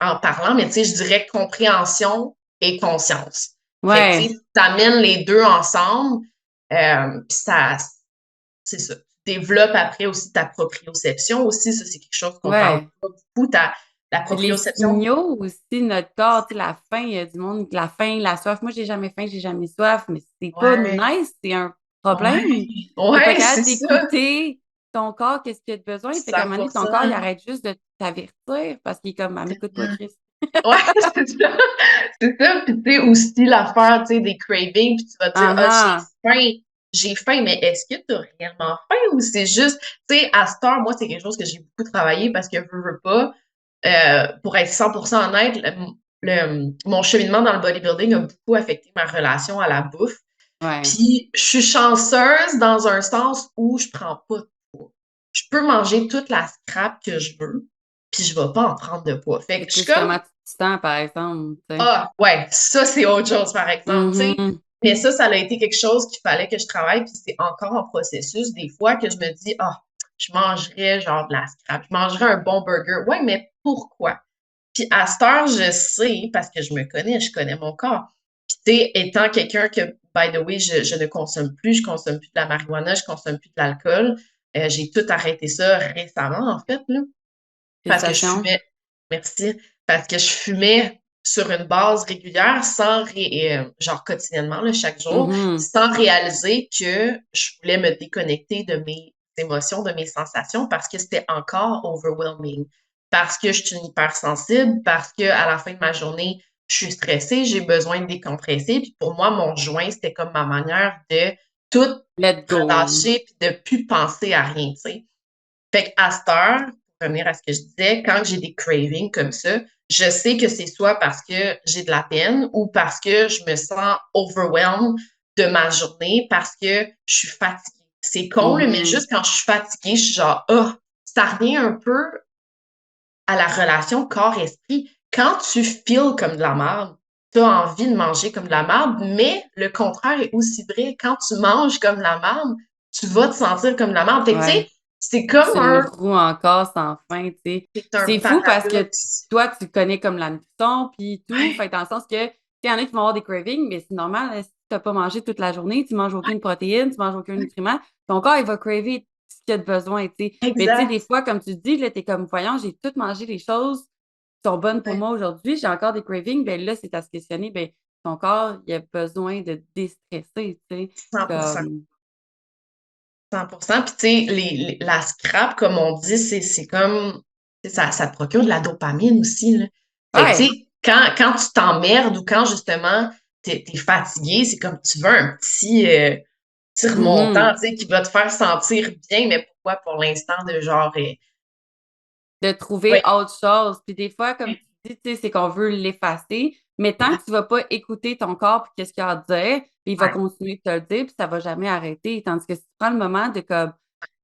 en parlant, mais tu sais, je dirais compréhension et conscience. Fait que, tu Ouais. sais, t'amènes les deux ensemble, puis c'est ça. Tu développes après aussi ta proprioception aussi. Ça, c'est quelque chose qu'on parle Ouais. pas beaucoup. La Puis les proprioception. signaux aussi de notre corps, tu sais, la faim, il y a du monde, la faim, la soif. Moi, j'ai jamais faim, j'ai jamais soif, mais c'est pas Ouais, nice, c'est un problème. ouais, T'es pas ouais, c'est capable ça. d'écouter ton corps, qu'est-ce qu'il a de besoin. Fait qu'à un moment donné, ton corps, il 100%. arrête juste de t'avertir parce qu'il est comme, ah, m'écoute pas, Chris. Ouais, c'est ça. C'est ça. Puis, tu sais, aussi l'affaire, tu sais, des cravings, puis tu vas te dire, Ah ah, ah. j'ai faim, mais est-ce que tu as réellement faim ou c'est juste, tu sais, à cette heure, moi, c'est quelque chose que j'ai beaucoup travaillé parce que veux pas, pour être 100% honnête, mon cheminement dans le bodybuilding a beaucoup affecté ma relation à la bouffe. Ouais. Puis, je suis chanceuse dans un sens où je prends pas de poids. Je peux manger toute la scrap que je veux, puis je vais pas en prendre de poids. Fait C'est que je suis plus comme, comment tu te sens, par exemple, tu sais. ah, ouais, ça, c'est autre chose, par exemple, tu sais. Mhm. Mais ça a été quelque chose qu'il fallait que je travaille, puis c'est encore en processus. Des fois que je me dis, ah, je mangerais genre de la scrap, je mangerais un bon burger. Ouais, mais pourquoi? Puis à cette heure, je sais, parce que je connais mon corps. Puis tu sais, étant quelqu'un que, by the way, je ne consomme plus, je consomme plus de la marijuana, je consomme plus de l'alcool. J'ai tout arrêté ça récemment, en fait, là, parce que je Félicitations. fumais, merci, parce que je fumais sur une base régulière, genre quotidiennement, là, chaque jour, Mhm. sans réaliser que je voulais me déconnecter de mes émotions, de mes sensations, parce que c'était encore overwhelming. Parce que je suis une hypersensible, parce que à la fin de ma journée, je suis stressée, j'ai besoin de décompresser. Puis pour moi, mon joint, c'était comme ma manière de tout Let go. relâcher puis de plus penser à rien, tu sais. Fait qu'à cette heure, pour revenir à ce que je disais, quand j'ai des cravings comme ça, je sais que c'est soit parce que j'ai de la peine ou parce que je me sens overwhelmed de ma journée parce que je suis fatiguée. C'est con, là, mais Mhm. juste quand je suis fatiguée, je suis genre, oh, ça revient un peu à la relation corps-esprit. Quand tu feels comme de la merde, tu as envie de manger comme de la merde, mais le contraire est aussi vrai. Quand tu manges comme de la merde, tu vas te sentir comme de la merde. Fait que, tu sais, Ouais. c'est comme C'est une roue encore sans fin, tu sais. c'est Puis un c'est fou parce que paradoxe. toi, tu connais comme la nutrition, puis tout. Ouais, Fait que dans le sens que, il y en a qui vont avoir des cravings, mais c'est normal, hein, si tu n'as pas mangé toute la journée, tu manges aucune protéine, tu manges aucun ouais, nutriment, ton corps, il va craver ce qu'il a de besoin, tu sais. Mais tu sais, des exact. fois, comme tu dis, là, t'es comme, voyons, j'ai tout mangé les choses qui sont bonnes pour Ouais, moi aujourd'hui, j'ai encore des cravings, ben là, c'est à se questionner, ben ton corps, il a besoin de déstresser, tu sais. 100%. Comme, 100%. Puis, tu sais, la scrap, comme on dit, c'est comme, tu sais, ça te procure de la dopamine aussi, là. Fait que, tu ouais. sais, quand tu t'emmerdes ou quand, justement, t'es fatigué, c'est comme tu veux un petit remontant, Mhm. tu sais, qui va te faire sentir bien, mais pourquoi pour l'instant de genre, De trouver ouais, autre chose. Puis des fois, comme tu dis, tu sais, c'est qu'on veut l'effacer, mais tant que tu vas pas écouter ton corps puis qu'est-ce qu'il a à te dire, puis il va ouais, continuer de te le dire, puis ça va jamais arrêter. Tandis que si tu prends le moment de comme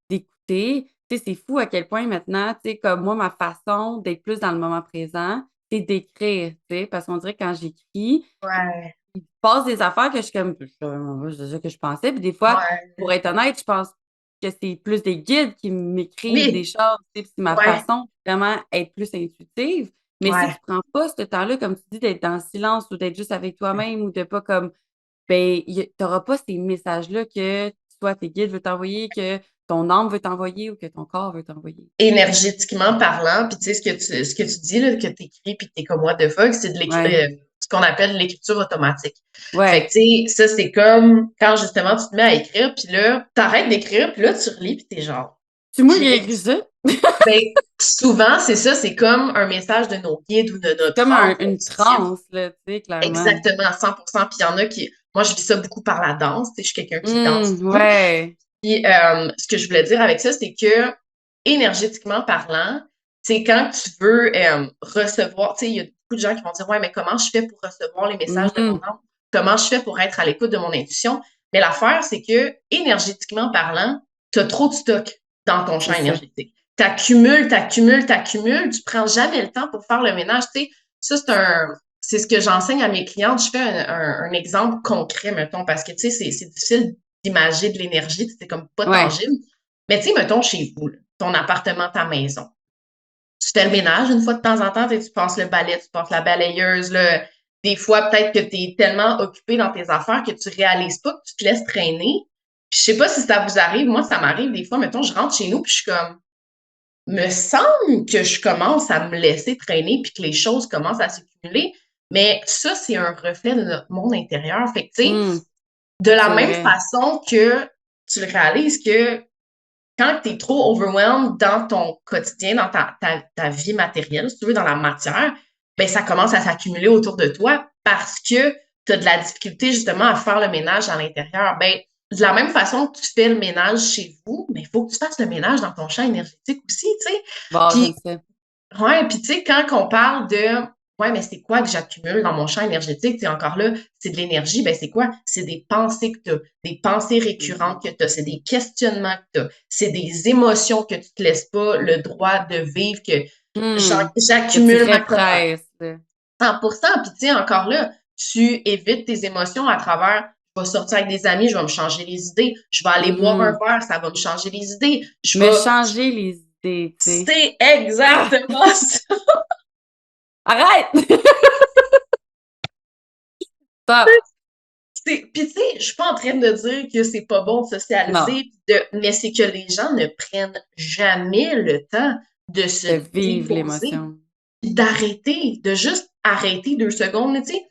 d'écouter, tu sais, c'est fou à quel point maintenant, tu sais, comme moi, ma façon d'être plus dans le moment présent, c'est d'écrire, tu sais, parce qu'on dirait que quand j'écris, ouais, il passe des affaires que je suis comme, c'est ça que je pensais. Puis des fois, ouais, pour être honnête, je pense que c'est plus des guides qui m'écrivent des oui, choses. Tu sais, puis c'est ma ouais, façon de vraiment être plus intuitive. Mais si tu ouais. prends pas ce temps-là, comme tu dis, d'être dans le silence ou d'être juste avec toi-même ou de pas comme, ben, tu n'auras pas ces messages-là que soit tes guides veulent t'envoyer, que ton âme veut t'envoyer ou que ton corps veut t'envoyer. Énergétiquement parlant, puis tu sais, ce que tu dis, là, que tu écris, puis que tu es comme what the fuck, c'est Ouais. ce qu'on appelle l'écriture automatique. Fait que, Ouais. tu sais, ça, c'est comme quand, justement, tu te mets à écrire, puis là, t'arrêtes d'écrire, puis là, tu relis, puis t'es genre, C'est moi qui puis ai écrit ça. ben, souvent, c'est ça, c'est comme un message de nos guides ou de C'est notre comme âme qu'on une tient transe, là, tu sais, clairement. exactement à 100%. Puis il y en a qui, moi, je vis ça beaucoup par la danse, tu sais, je suis quelqu'un qui danse beaucoup. Ouais. Puis ce que je voulais dire avec ça, c'est que énergétiquement parlant, c'est quand tu veux recevoir, tu sais, il y a beaucoup de gens qui vont dire, ouais, mais comment je fais pour recevoir les messages de mon Mhm. âme? Comment je fais pour être à l'écoute de mon intuition? Mais l'affaire, c'est que énergétiquement parlant, tu as trop de stock dans ton champ C'est ça. énergétique. T'accumules, t'accumules, t'accumules, tu prends jamais le temps pour faire le ménage. Tu sais, ça, c'est ce que j'enseigne à mes clientes. Je fais un exemple concret, mettons, parce que, tu sais, c'est difficile d'imager de l'énergie, c'est comme pas Ouais. tangible. Mais tu sais, mettons chez vous, là, ton appartement, ta maison. Tu fais le ménage une fois de temps en temps, tu passes le balai, tu passes la balayeuse, là. Des fois, peut-être que tu es tellement occupé dans tes affaires que tu réalises pas que tu te laisses traîner. Puis je sais pas si ça vous arrive, moi, ça m'arrive des fois, mettons, je rentre chez nous, puis je suis comme, me semble que je commence à me laisser traîner, puis que les choses commencent à s'accumuler. Mais ça, c'est un reflet de notre monde intérieur. Fait que, tu sais, Hmm. de la C'est même vrai. façon que tu le réalises que quand tu es trop overwhelmed dans ton quotidien, dans ta vie matérielle, si tu veux, dans la matière, ben ça commence à s'accumuler autour de toi parce que tu as de la difficulté justement à faire le ménage à l'intérieur. Ben, de la même façon que tu fais le ménage chez vous, mais il faut que tu fasses le ménage dans ton champ énergétique aussi, tu sais. Bon, j'aime Puis ça. ouais, puis tu sais, quand on parle de ouais, mais c'est quoi que j'accumule dans mon champ énergétique? Tu encore là, c'est de l'énergie, ben c'est quoi? C'est des pensées que tu as, des pensées récurrentes que tu as, c'est des questionnements que tu as, c'est des émotions que tu te laisses pas le droit de vivre, que Hmm. Que tu j'accumule ma colère. répresses, là. 100%. Puis tu sais, encore là, tu évites tes émotions à travers je vais sortir avec des amis, je vais me changer les idées, je vais aller boire un Mhm. verre, ça va me changer les idées, je Me vais. changer les idées, tu sais. C'est Ah! exactement ça. Arrête! Stop! Puis tu sais, je suis pas en train de dire que c'est pas bon de Non. socialiser, mais c'est que les gens ne prennent jamais le temps de se De vivre déposer, l'émotion. puis d'arrêter, de juste arrêter 2 secondes, là, tu sais.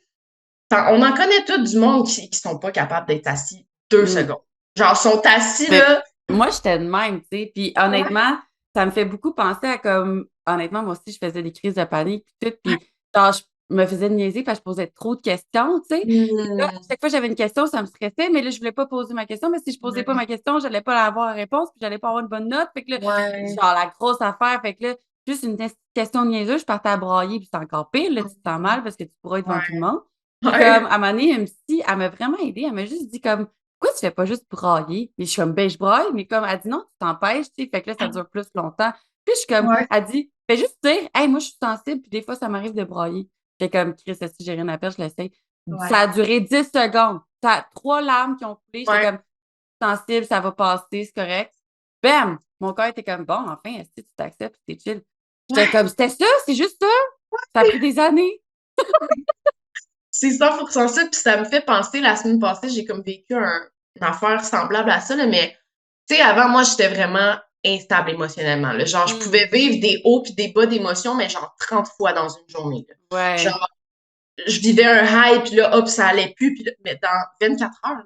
On en connaît tout du monde qui sont pas capables d'être assis 2 secondes. Genre, sont assis, Mais là. moi, j'étais de même, tu sais. Puis honnêtement, ça me fait beaucoup penser à comme, honnêtement, moi aussi, je faisais des crises de panique, puis tout. Puis genre, je me faisais niaiser parce que je posais trop de questions, tu sais. Puis là, à chaque fois que j'avais une question, ça me stressait, mais là, je voulais pas poser ma question. Mais si je posais pas ma question, j'allais pas avoir la réponse, puis j'allais pas avoir une bonne note. Fait que là, Ouais. genre, la grosse affaire. Fait que là, juste une question niaiseuse, je partais à brailler, puis c'est encore pire. Là, tu te sens mal parce que tu pourras être devant tout le monde. Puis comme, à un moment donné, une psy, elle m'a vraiment aidée. Elle m'a juste dit comme, pourquoi tu fais pas juste brailler? Mais je suis comme, ben, je braille, mais comme, elle dit non, tu t'empêches, tu sais, fait que là, ça dure plus longtemps. Puis je suis comme, Ouais. elle dit, fais juste dire, hey, moi, je suis sensible, puis des fois, ça m'arrive de brailler. J'étais comme, Chris, si j'ai rien à faire, je l'essaie. Ouais. Ça a duré 10 secondes. Ça a 3 larmes qui ont coulé. J'étais Ouais. comme, sensible, ça va passer, c'est correct. Bam! Mon corps était comme, bon, enfin, est-ce que tu t'acceptes, t'es chill. J'étais comme, c'était ça, c'est juste ça. Ça a pris des années. C'est 100% ça, puis ça me fait penser, la semaine passée, j'ai comme vécu une affaire semblable à ça, là, mais tu sais, avant, moi, j'étais vraiment instable émotionnellement, là. Genre, je pouvais vivre des hauts puis des bas d'émotions, mais genre 30 fois dans une journée, là. Ouais. Genre, je vivais un high, puis là, hop, ça allait plus, puis là, mais dans 24 heures. Là.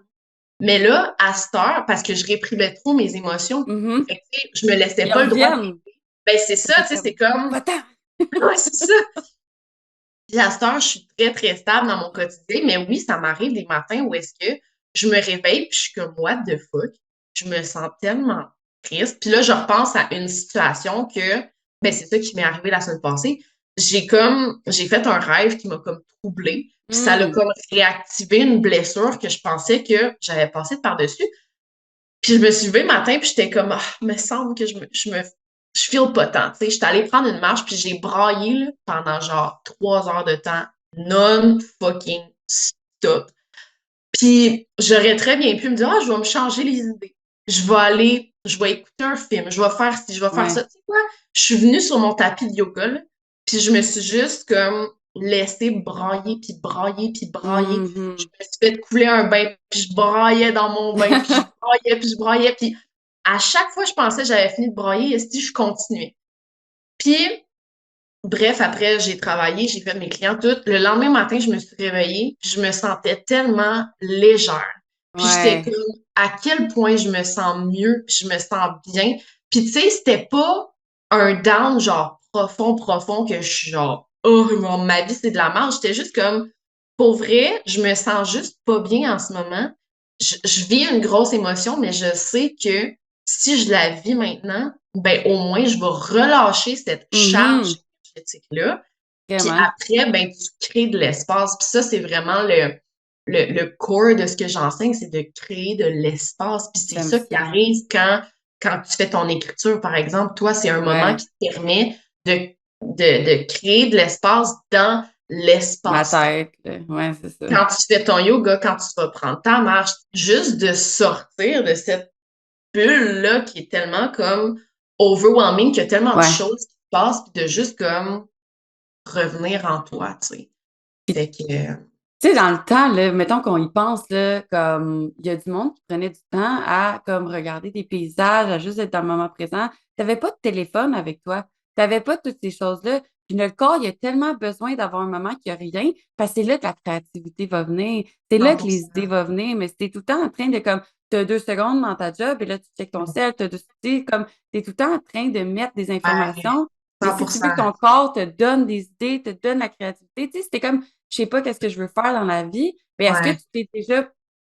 Mais là, à cette heure, parce que je réprimais trop mes émotions, Mhm. fait que, tu sais, je me laissais Ils pas le droit de... reviennent. Ben, c'est ça, tu sais, c'est comme... Va-t'en. Ouais, c'est ça. Puis à cette heure, je suis très, très stable dans mon quotidien, mais oui, ça m'arrive des matins où est-ce que je me réveille puis je suis comme what the fuck. Je me sens tellement triste. Puis là, je repense à une situation que, ben c'est ça qui m'est arrivé la semaine passée. J'ai fait un rêve qui m'a comme troublée. Puis ça a comme réactivé une blessure que je pensais que j'avais passé par-dessus. Puis je me suis levée le matin puis j'étais comme, ah, me semble que je feel pas tant, tu sais. J'étais allée prendre une marche, puis j'ai braillé là, pendant genre 3 heures de temps, non-fucking stop. Puis j'aurais très bien pu me dire, ah, je vais me changer les idées. Je vais écouter un film, je vais faire ci, je vais faire ça. Ouais. Tu sais quoi? Je suis venue sur mon tapis de yoga, là, puis je me suis juste comme laissée brailler, puis brailler, puis brailler. Je Mhm. me suis fait couler un bain, puis je braillais dans mon bain, puis je braillais, puis je braillais, puis à chaque fois que je pensais que j'avais fini de brailler, je continuais. Puis, bref, après, j'ai travaillé, j'ai fait mes clients, tout. Le lendemain matin, je me suis réveillée, puis je me sentais tellement légère. Puis j'étais Ouais. comme, à quel point je me sens mieux, puis je me sens bien. Puis tu sais, c'était pas un down genre profond, profond, que je suis genre, oh, ma vie, c'est de la merde. J'étais juste comme, pour vrai, je me sens juste pas bien en ce moment. Je vis une grosse émotion, mais je sais que si je la vis maintenant, ben au moins, je vais relâcher cette charge Mhm. énergétique-là. Puis Vraiment. après, ben, tu crées de l'espace. Puis ça, c'est vraiment le core de ce que j'enseigne, c'est de créer de l'espace. Puis c'est J'aime ça qui ça. arrive quand tu fais ton écriture, par exemple. Toi, c'est un moment Ouais. qui te permet de créer de l'espace dans Ma l'espace. tête. Là. Ouais, c'est ça. Quand tu fais ton yoga, quand tu vas prendre ta marche, juste de sortir de cette bulle-là qui est tellement comme overwhelming, qu'il y a tellement de Ouais. choses qui se passent, puis de juste comme revenir en toi, tu sais. Puis, Fait que, tu sais, dans le temps, là, mettons qu'on y pense, là, comme il y a du monde qui prenait du temps à comme regarder des paysages, à juste être dans le moment présent. Tu n'avais pas de téléphone avec toi. Tu n'avais pas toutes ces choses-là. Puis notre corps, il a tellement besoin d'avoir un moment qu'il n'y a rien, parce que c'est là que la créativité va venir. C'est là que les 100%. idées vont venir. Mais c'était tout le temps en train de comme tu as 2 secondes dans ta job et là, tu checkes ton cell, tu sais, comme tu es tout le temps en train de mettre des Ouais, informations. Mais si tu veux que 100%. ton corps te donne des idées, te donne la créativité, tu sais, c'était comme je sais pas qu'est-ce que je veux faire dans la vie, mais est-ce que Ouais, tu t'es déjà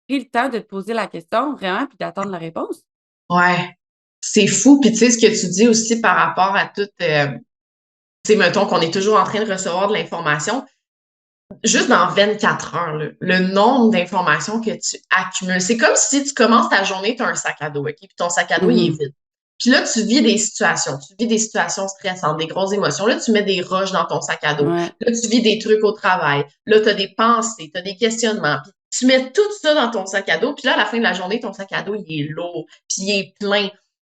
pris le temps de te poser la question vraiment puis d'attendre la réponse? ouais. C'est fou. Puis tu sais, ce que tu dis aussi par rapport à tout, tu sais, mettons qu'on est toujours en train de recevoir de l'information. Juste dans 24 heures, là, le nombre d'informations que tu accumules. C'est comme si tu commences ta journée, tu as un sac à dos, OK? Puis ton sac à dos, il est Mhm. vide. Puis là, tu vis des situations stressantes, des grosses émotions. Là, tu mets des roches dans ton sac à dos. Ouais. Là, tu vis des trucs au travail. Là, tu as des pensées, tu as des questionnements. Puis tu mets tout ça dans ton sac à dos. Puis là, à la fin de la journée, ton sac à dos, il est lourd, puis il est plein.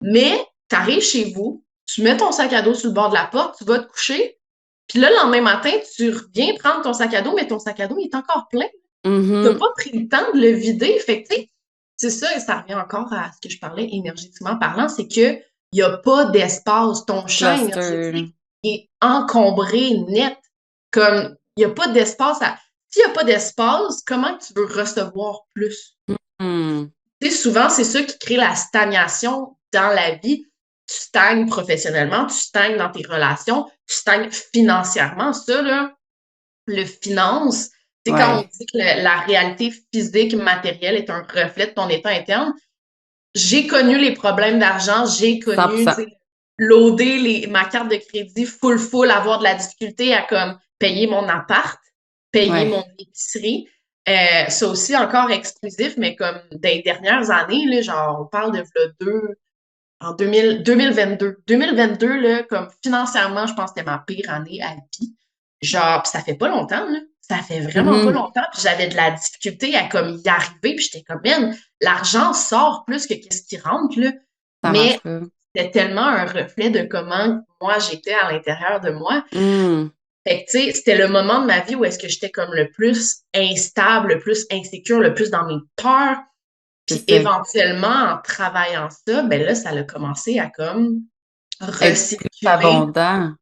Mais tu arrives chez vous, tu mets ton sac à dos sur le bord de la porte, tu vas te coucher, puis là, le lendemain matin, tu reviens prendre ton sac à dos, mais ton sac à dos il est encore plein. Tu n'as Mhm. pas pris le temps de le vider. Fait que, tu sais, c'est ça, et ça revient encore à ce que je parlais énergétiquement parlant, c'est que il n'y a pas d'espace. Ton champ Cluster. énergétique est encombré net. Comme il y a pas d'espace s'il y a pas d'espace, comment tu veux recevoir plus? Hmm. Tu sais, souvent, c'est ça qui crée la stagnation dans la vie. Tu stagnes professionnellement, tu stagnes dans tes relations, tu stagnes financièrement. Ça, là, le finance, c'est quand on Ouais. dit que la réalité physique, matérielle est un reflet de ton état interne. J'ai connu les problèmes d'argent, j'ai connu, 100%. tu sais, loader ma carte de crédit full, avoir de la difficulté à comme payer mon appart, payer Ouais. mon épicerie. Ça aussi encore exclusif, mais comme des dernières années, là, genre, on parle de v'là en 2022. 2022, là, comme financièrement, je pense que c'était ma pire année à vie. Genre, pis ça fait pas longtemps, là. Ça fait vraiment pas Mhm. longtemps. Puis j'avais de la difficulté à comme y arriver. Puis j'étais comme, man, l'argent sort plus que qu'est-ce qui rentre, là. Ça Mais marche pas. c'était tellement un reflet de comment moi j'étais à l'intérieur de moi. Hmm. Fait que, tu sais, c'était le moment de ma vie où est-ce que j'étais comme le plus instable, le plus insécure, le plus dans mes peurs. Puis C'est ça. éventuellement, en travaillant ça, ben là, ça a commencé à comme Être plus recirculer. abondant.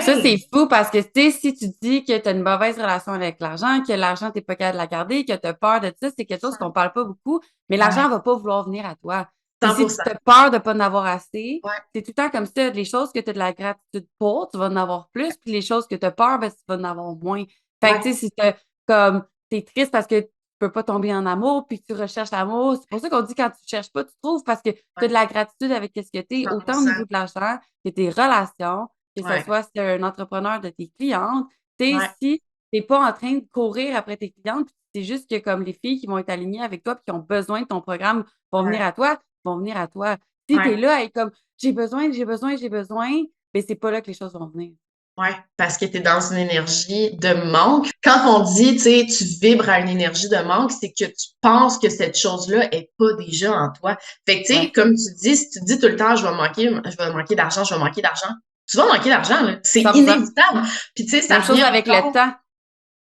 Ça, c'est Ouais, fou parce que, tu sais, si tu dis que tu as une mauvaise relation avec l'argent, que l'argent, t'es pas capable de la garder, que tu as peur de ça, c'est quelque chose qu'on parle pas beaucoup, mais l'argent ouais, va pas vouloir venir à toi. Puis si tu 100%. as peur de pas en avoir assez, Ouais, c'est tout le temps comme ça. Les choses que tu as de la gratitude pour, tu vas en avoir plus, puis les choses que tu as peur, ben, tu vas en avoir moins. Fait que, tu sais, ouais, si t'es triste parce que tu peux pas tomber en amour, puis que tu recherches l'amour, c'est pour ça qu'on dit quand tu cherches pas, tu trouves, parce que tu as ouais, de la gratitude avec ce que tu es, autant au 100%. niveau de l'argent que tes relations, que ce Ouais, soit si tu un entrepreneur de tes clientes. Tu sais, ouais, si tu n'es pas en train de courir après tes clientes, c'est juste que comme les filles qui vont être alignées avec toi puis qui ont besoin de ton programme vont venir ouais, à toi, vont venir à toi. Si tu es ouais, là et comme j'ai besoin, ben c'est pas là que les choses vont venir. ouais, parce que tu es dans une énergie de manque. Quand on dit, tu sais, tu vibres à une énergie de manque, c'est que tu penses que cette chose-là est pas déjà en toi. Fait que, tu sais, Ouais, comme tu dis, si tu dis tout le temps, je vais manquer d'argent, je vais manquer d'argent, tu vas manquer d'argent, là. C'est 100%. inévitable. Puis, tu sais, ça Même chose revient avec le encore. temps.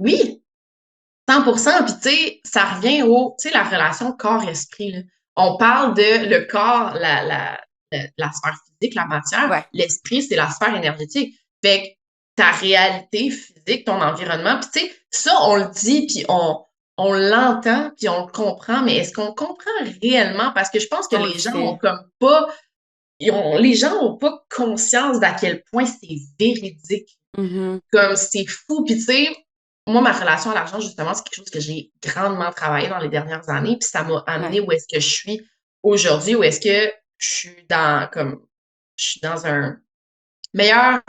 Oui, 100%. Puis, tu sais, ça revient tu sais, la relation corps-esprit, là. On parle de le corps, la sphère physique, la matière. Ouais, L'esprit, c'est la sphère énergétique. Fait que ta réalité physique, ton environnement, puis tu sais, ça, on le dit, puis on l'entend, puis on le comprend, mais est-ce qu'on le comprend réellement? Parce que je pense que on le les gens ont sait. comme pas, les gens ont pas conscience d'à quel point c'est véridique. Mhm. Comme c'est fou. Puis tu sais, moi, ma relation à l'argent, justement, c'est quelque chose que j'ai grandement travaillé dans les dernières années. Puis ça m'a amené Ouais, où est-ce que je suis aujourd'hui, où est-ce que je suis dans un meilleure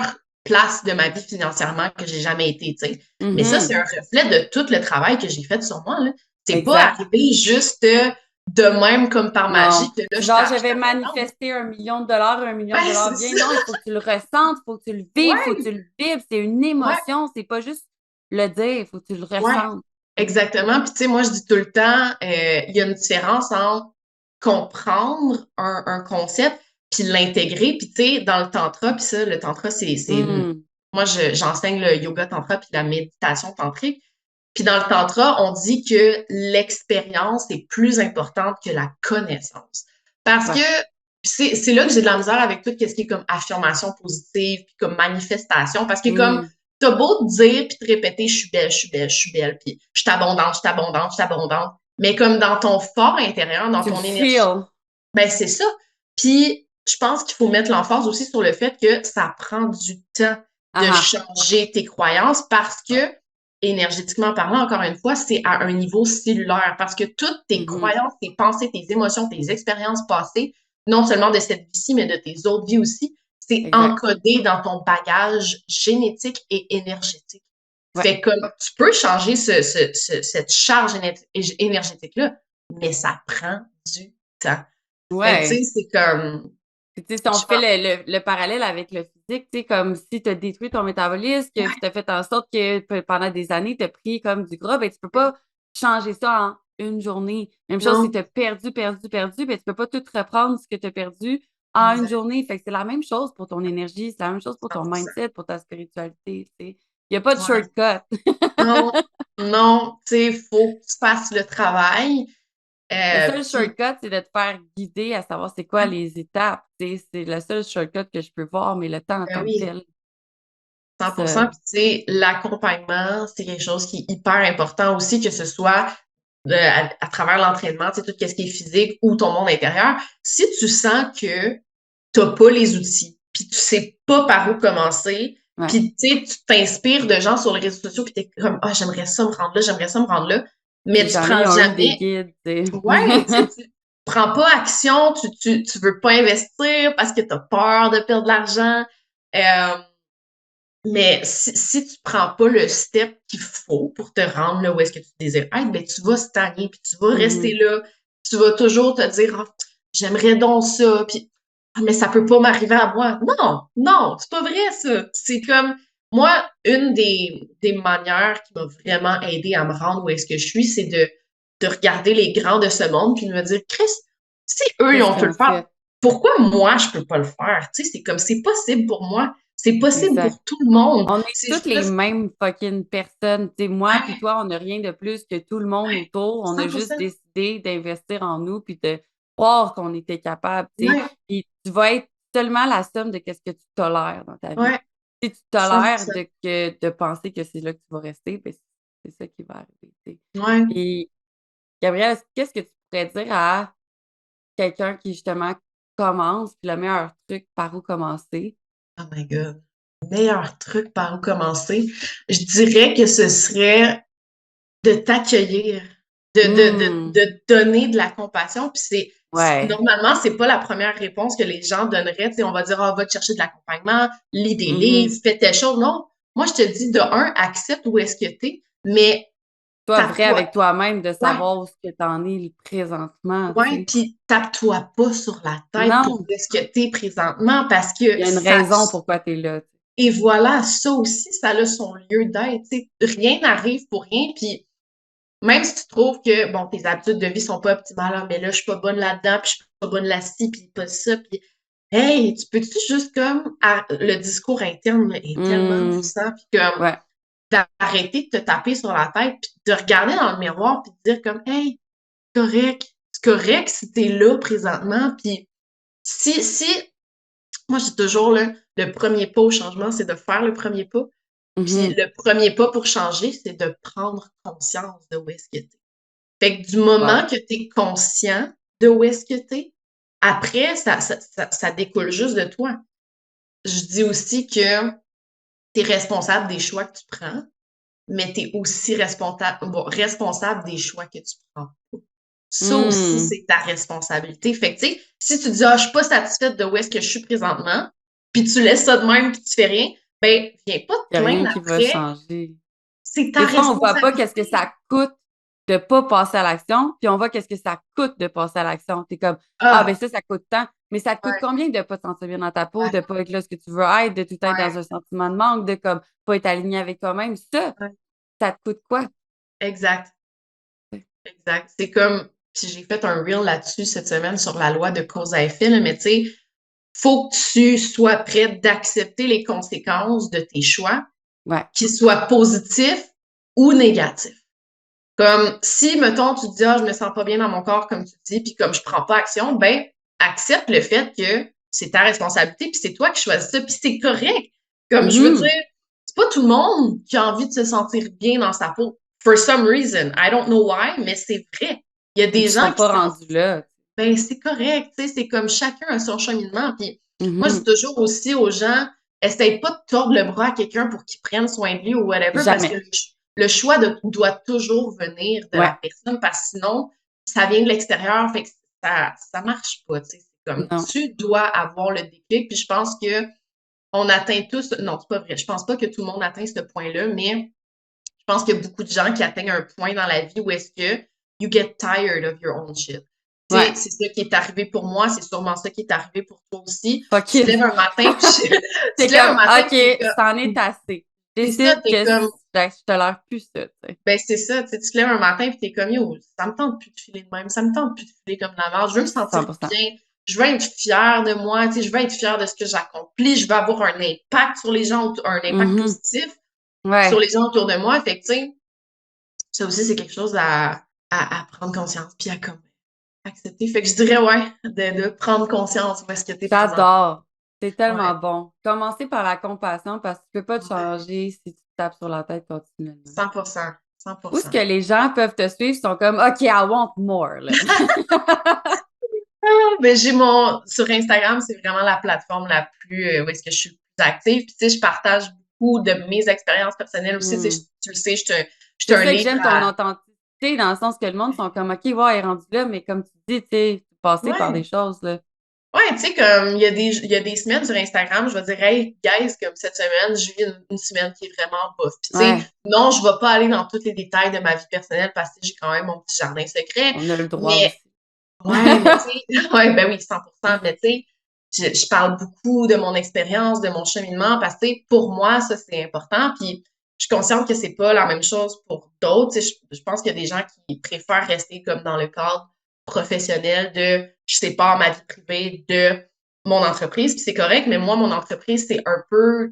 place de ma vie financièrement que j'ai jamais été, tu sais. Mais ça, c'est Mhm. un reflet de tout le travail que j'ai fait sur moi, là. C'est pas Exact. arrivé juste de même comme par magie Non. que là, Genre, je je vais t'abondante. manifester $1 million, Ouais, $1 million c'est vient. ça. Non, il faut que tu le ressentes, il faut que tu le vives, il faut que Ouais, tu le vives. C'est une ouais, émotion, c'est pas juste le dire, il faut que tu le ouais. ressentes. Exactement. Puis, tu sais, moi, je dis tout le temps, il y a une différence entre comprendre un concept puis l'intégrer. Puis, tu sais, dans le tantra, puis ça, le tantra, Hmm. moi, j'enseigne le yoga tantra puis la méditation tantrique. Puis, dans le tantra, on dit que l'expérience est plus importante que la connaissance. Parce que Ouais. c'est là que j'ai de la misère avec tout ce qui est comme affirmation positive puis comme manifestation. Parce que comme Hmm. t'as beau te dire puis te répéter je suis belle, je suis belle, je suis belle, puis je suis abondante, je suis abondante, je suis abondante. Mais comme dans ton fort intérieur, dans Tu le ton énergie, feels. ben c'est ça. Puis je pense qu'il faut mettre l'emphase aussi sur le fait que ça prend du temps Ah de ah. changer tes croyances parce que, énergétiquement parlant, encore une fois, c'est à un niveau cellulaire. Parce que toutes tes Mhm. croyances, tes pensées, tes émotions, tes expériences passées, non seulement de cette vie-ci, mais de tes autres vies aussi, c'est Exact. encodé dans ton bagage génétique et énergétique. Ouais. Fait comme tu peux changer cette charge énergétique-là, mais ça prend du temps. Fait que, tu sais, Ouais. c'est comme, Puis, tu sais, si on je fait pense, le parallèle avec le physique, tu sais, comme si tu as détruit ton métabolisme, que tu ouais, as fait en sorte que pendant des années, tu as pris comme du gras, ben, tu peux pas changer ça en une journée. Même chose si non, tu as perdu, ben, tu peux pas tout reprendre ce que tu as perdu en une exact, journée. Fait que c'est la même chose pour ton énergie, c'est la même chose pour ton 100%. mindset, pour ta spiritualité, tu sais. Il n'y a pas de Ouais. shortcut. Non, non, tu sais, faut que tu fasses le travail. Le seul Puis, shortcut, c'est de te faire guider à savoir c'est quoi ouais, les étapes. Tu sais, c'est le seul shortcut que je peux voir, mais le temps en ben tant que oui, tel. 100%. Puis, tu sais, l'accompagnement, c'est quelque chose qui est hyper important aussi, que ce soit à travers l'entraînement, tu sais, tout ce qui est physique ou ton monde intérieur. Si tu sens que t'as pas les outils, puis tu sais pas par où commencer, Ouais. puis tu sais, tu t'inspires de gens sur les réseaux sociaux, puis t'es comme « Ah, j'aimerais ça me rendre là, j'aimerais ça me rendre là », mais tu Jamais ils prends ont eu des jamais... guides, tu sais. Ouais, tu prends pas action, tu veux pas investir parce que t'as peur de perdre de l'argent. Mais si tu prends pas le step qu'il faut pour te rendre là où est-ce que tu désires être, ben tu vas stagner, puis tu vas rester là. Tu vas toujours te dire ah, j'aimerais donc ça, puis ah, mais ça peut pas m'arriver à moi. Non, non, c'est pas vrai ça. C'est comme moi, une des manières qui m'a vraiment aidé à me rendre où est-ce que je suis, c'est de regarder les grands de ce monde puis de me dire Chris, si eux ils Qu'est-ce ont qu'ils pu le ont faire, fait? pourquoi moi je peux pas le faire? Tu sais, c'est comme c'est possible pour moi. C'est possible Exact. pour tout le monde. On est C'est toutes les juste, mêmes fucking personnes. Tu sais, moi puis ouais, toi, on n'a rien de plus que tout le monde ouais, autour. On a juste 100%. décidé d'investir en nous puis de croire qu'on était capable, tu sais. Ouais, Puis tu vas être seulement la somme de qu'est-ce que tu tolères dans ta vie. ouais, Si tu tolères 100%. de penser que c'est là que tu vas rester, ben c'est ça qui va arriver, tu sais. Ouais. Puis, Gabrielle, qu'est-ce que tu pourrais dire à quelqu'un qui, justement, commence, puis le meilleur truc, par où commencer? Oh my God. Meilleur truc par où commencer? Je dirais que ce serait de t'accueillir, de te donner de la compassion. Puis Ouais. normalement, c'est pas la première réponse que les gens donneraient. Tu sais, on va dire, ah, va te chercher de l'accompagnement, lis des livres, fais tes choses. Non. Moi, je te dis, de un, accepte où est-ce que t'es, mais Sois vrai tape-toi. avec toi-même de Ouais, savoir où ce que t'en es présentement, tu ouais, sais. puis tape-toi pas sur la tête pour Non, où est-ce que t'es présentement parce il que y a une ça, raison pourquoi t'es là, tu sais. et voilà, ça aussi, ça a son lieu d'être. Tu sais, rien n'arrive pour rien. Puis même si tu trouves que bon, tes habitudes de vie sont pas optimales, ah, mais là, je suis pas bonne là-dedans, puis je suis pas bonne là-ci, puis pas ça, puis hey, tu peux-tu juste comme le discours interne là, est tellement Mmh, puissant, puis comme ouais. d'arrêter de te taper sur la tête, puis de regarder dans le miroir, puis de dire comme hey, c'est correct si t'es là présentement, puis si moi, je dis toujours, là, le premier pas au changement, c'est de faire le premier pas. Puis Mmh. le premier pas pour changer, c'est de prendre conscience de où est-ce que t'es. Fait que du moment Wow. que tu es conscient de où est-ce que tu es, après, ça découle juste de toi. Je dis aussi que tu es responsable des choix que tu prends, mais tu es aussi responsable des choix que tu prends pas. Ça aussi, Mmh. c'est ta responsabilité. Fait que, tu sais, si tu dis, ah, je suis pas satisfaite de où est-ce que je suis présentement, puis tu laisses ça de même, puis tu fais rien, ben, viens pas Il y te a rien plaindre qui va après. changer. C'est ta Des fois, on voit pas qu'est-ce que responsabilité. ça coûte de pas passer à l'action, puis on voit qu'est-ce que ça coûte de passer à l'action. T'es comme, ah, ben Ah, ça coûte tant. Mais ça te coûte ouais, combien de pas te sentir bien dans ta peau, ouais, de pas être là ce que tu veux être, de tout être dans ouais, un sentiment de manque, de comme pas être aligné avec toi-même. ouais. Ça te coûte quoi? Exact, exact. C'est comme, puis j'ai fait un reel là-dessus cette semaine sur la loi de cause à effet, là, mais tu sais, faut que tu sois prête d'accepter les conséquences de tes choix, Ouais. qu'ils soient positifs ou négatifs. Comme si, mettons, tu te dis, ah, je me sens pas bien dans mon corps, comme tu dis, puis comme je prends pas action, ben, accepte le fait que c'est ta responsabilité, puis c'est toi qui choisis ça, puis c'est correct. Comme je veux dire, Mhm. c'est pas tout le monde qui a envie de se sentir bien dans sa peau. For some reason. I don't know why, mais c'est vrai. Il y a Et des qui gens sont qui pas s'en... rendus là. Ben, c'est correct, tu sais, c'est comme chacun a son cheminement. Puis moi, je dis Mhm. toujours aussi aux gens, essaye pas de tordre le bras à quelqu'un pour qu'il prenne soin de lui ou whatever, parce que Jamais. le choix doit toujours venir de Ouais. la personne, parce que sinon, ça vient de l'extérieur, fait que ça marche pas, tu sais. C'est comme, Non. tu dois avoir le déclic, puis je pense que on atteint tous, non, c'est pas vrai, je pense pas que tout le monde atteint ce point-là, mais je pense qu'il y a beaucoup de gens qui atteignent un point dans la vie où est-ce que you get tired of your own shit. Tu sais, Ouais. c'est ça qui est arrivé pour moi, c'est sûrement ça qui est arrivé pour toi aussi. Tu te Fucking. lèves un matin, puis tu T'es te lèves un comme, matin, puis t'es OK, c'en est comme, assez. c'est ça, Décide t'es que comme, je tolère plus ça, tu sais. ben c'est ça, tu sais, tu te lèves un matin, puis t'es comme, yo, ça me tente plus de filer de même, ça me tente plus de filer comme la merde, je veux me sentir 100%. bien, je veux être fière de moi, tu sais, je veux être fière de ce que j'accomplis, je veux avoir un impact sur les gens, un impact Mhm. positif sur Ouais. les gens autour de moi, fait que, tu sais, ça aussi, c'est quelque chose à prendre conscience, puis à comme accepter. Fait que je dirais, ouais, de prendre conscience où est-ce que t'es présent. J'adore. C'est tellement Ouais, bon. Commencer par la compassion parce que tu peux pas te changer si tu te tapes sur la tête continuellement. 100%. Où est-ce 100%. que les gens peuvent te suivre, ils sont comme OK, I want more, là. Ben, sur Instagram, c'est vraiment la plateforme la plus, où est-ce que je suis le plus active. Puis, tu sais, je partage beaucoup de mes expériences personnelles aussi. Tu sais, Hmm. tu le sais, je suis C'est un ça que livre j'aime ton à. authenticité, dans le sens que le monde sont comme OK, ouais, elle est rendue là, mais comme tu dis, tu sais, passer par des Ouais. choses, là. Ouais, tu sais, comme il y a des semaines sur Instagram, je vais dire, hey, guys, comme cette semaine, je vis une semaine qui est vraiment bof. Puis, tu sais, Ouais, non, je vais pas aller dans tous les détails de ma vie personnelle parce que j'ai quand même mon petit jardin secret. on a le droit Mais, aussi. ouais, mais tu sais, ouais, ben oui, 100%. Mais, tu sais, je parle beaucoup de mon expérience, de mon cheminement parce que, tu sais, pour moi, ça, c'est important. Puis, je suis consciente que c'est pas la même chose pour d'autres. Tu sais, je pense qu'il y a des gens qui préfèrent rester comme dans le cadre professionnel de je sépare ma vie privée de mon entreprise, puis c'est correct, mais moi, mon entreprise, c'est un peu,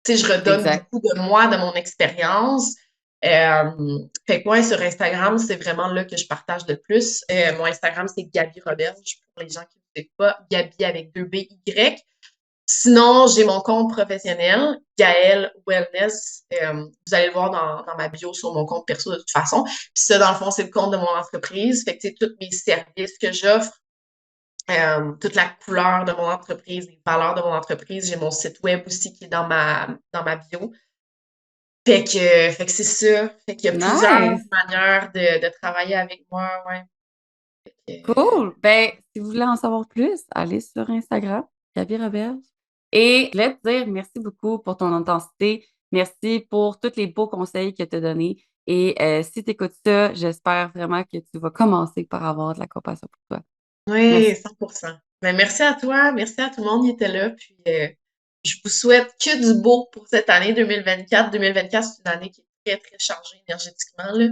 tu sais, je redonne Exact. beaucoup de moi, de mon expérience. Fait que moi, sur Instagram, c'est vraiment là que je partage le plus. Mon Instagram, c'est Gabi Roberge, pour les gens qui ne savent pas, Gabi avec 2 BY. Sinon, j'ai mon compte professionnel, Gaël Wellness. Vous allez le voir dans ma bio sur mon compte perso de toute façon. Puis ça, dans le fond, c'est le compte de mon entreprise. Fait que, tu sais, tous mes services que j'offre, toute la couleur de mon entreprise, les valeurs de mon entreprise. J'ai mon site web aussi qui est dans ma bio. Fait que c'est ça. Fait qu'il y a plusieurs Nice. manières de travailler avec moi, ouais. Cool. Ben, si vous voulez en savoir plus, allez sur Instagram, Gabi Roberge. Et je voulais te dire merci beaucoup pour ton intensité. Merci pour tous les beaux conseils que tu as donnés. Et si tu écoutes ça, j'espère vraiment que tu vas commencer par avoir de la compassion pour toi. Oui, Merci. 100%. Ben, merci à toi, merci à tout le monde qui était là. Puis je vous souhaite que du beau pour cette année 2024. 2024, c'est une année qui est très, très chargée énergétiquement, là.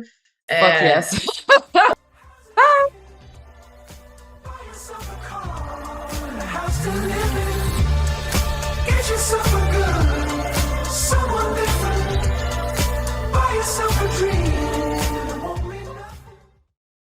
Fuck Euh, yes.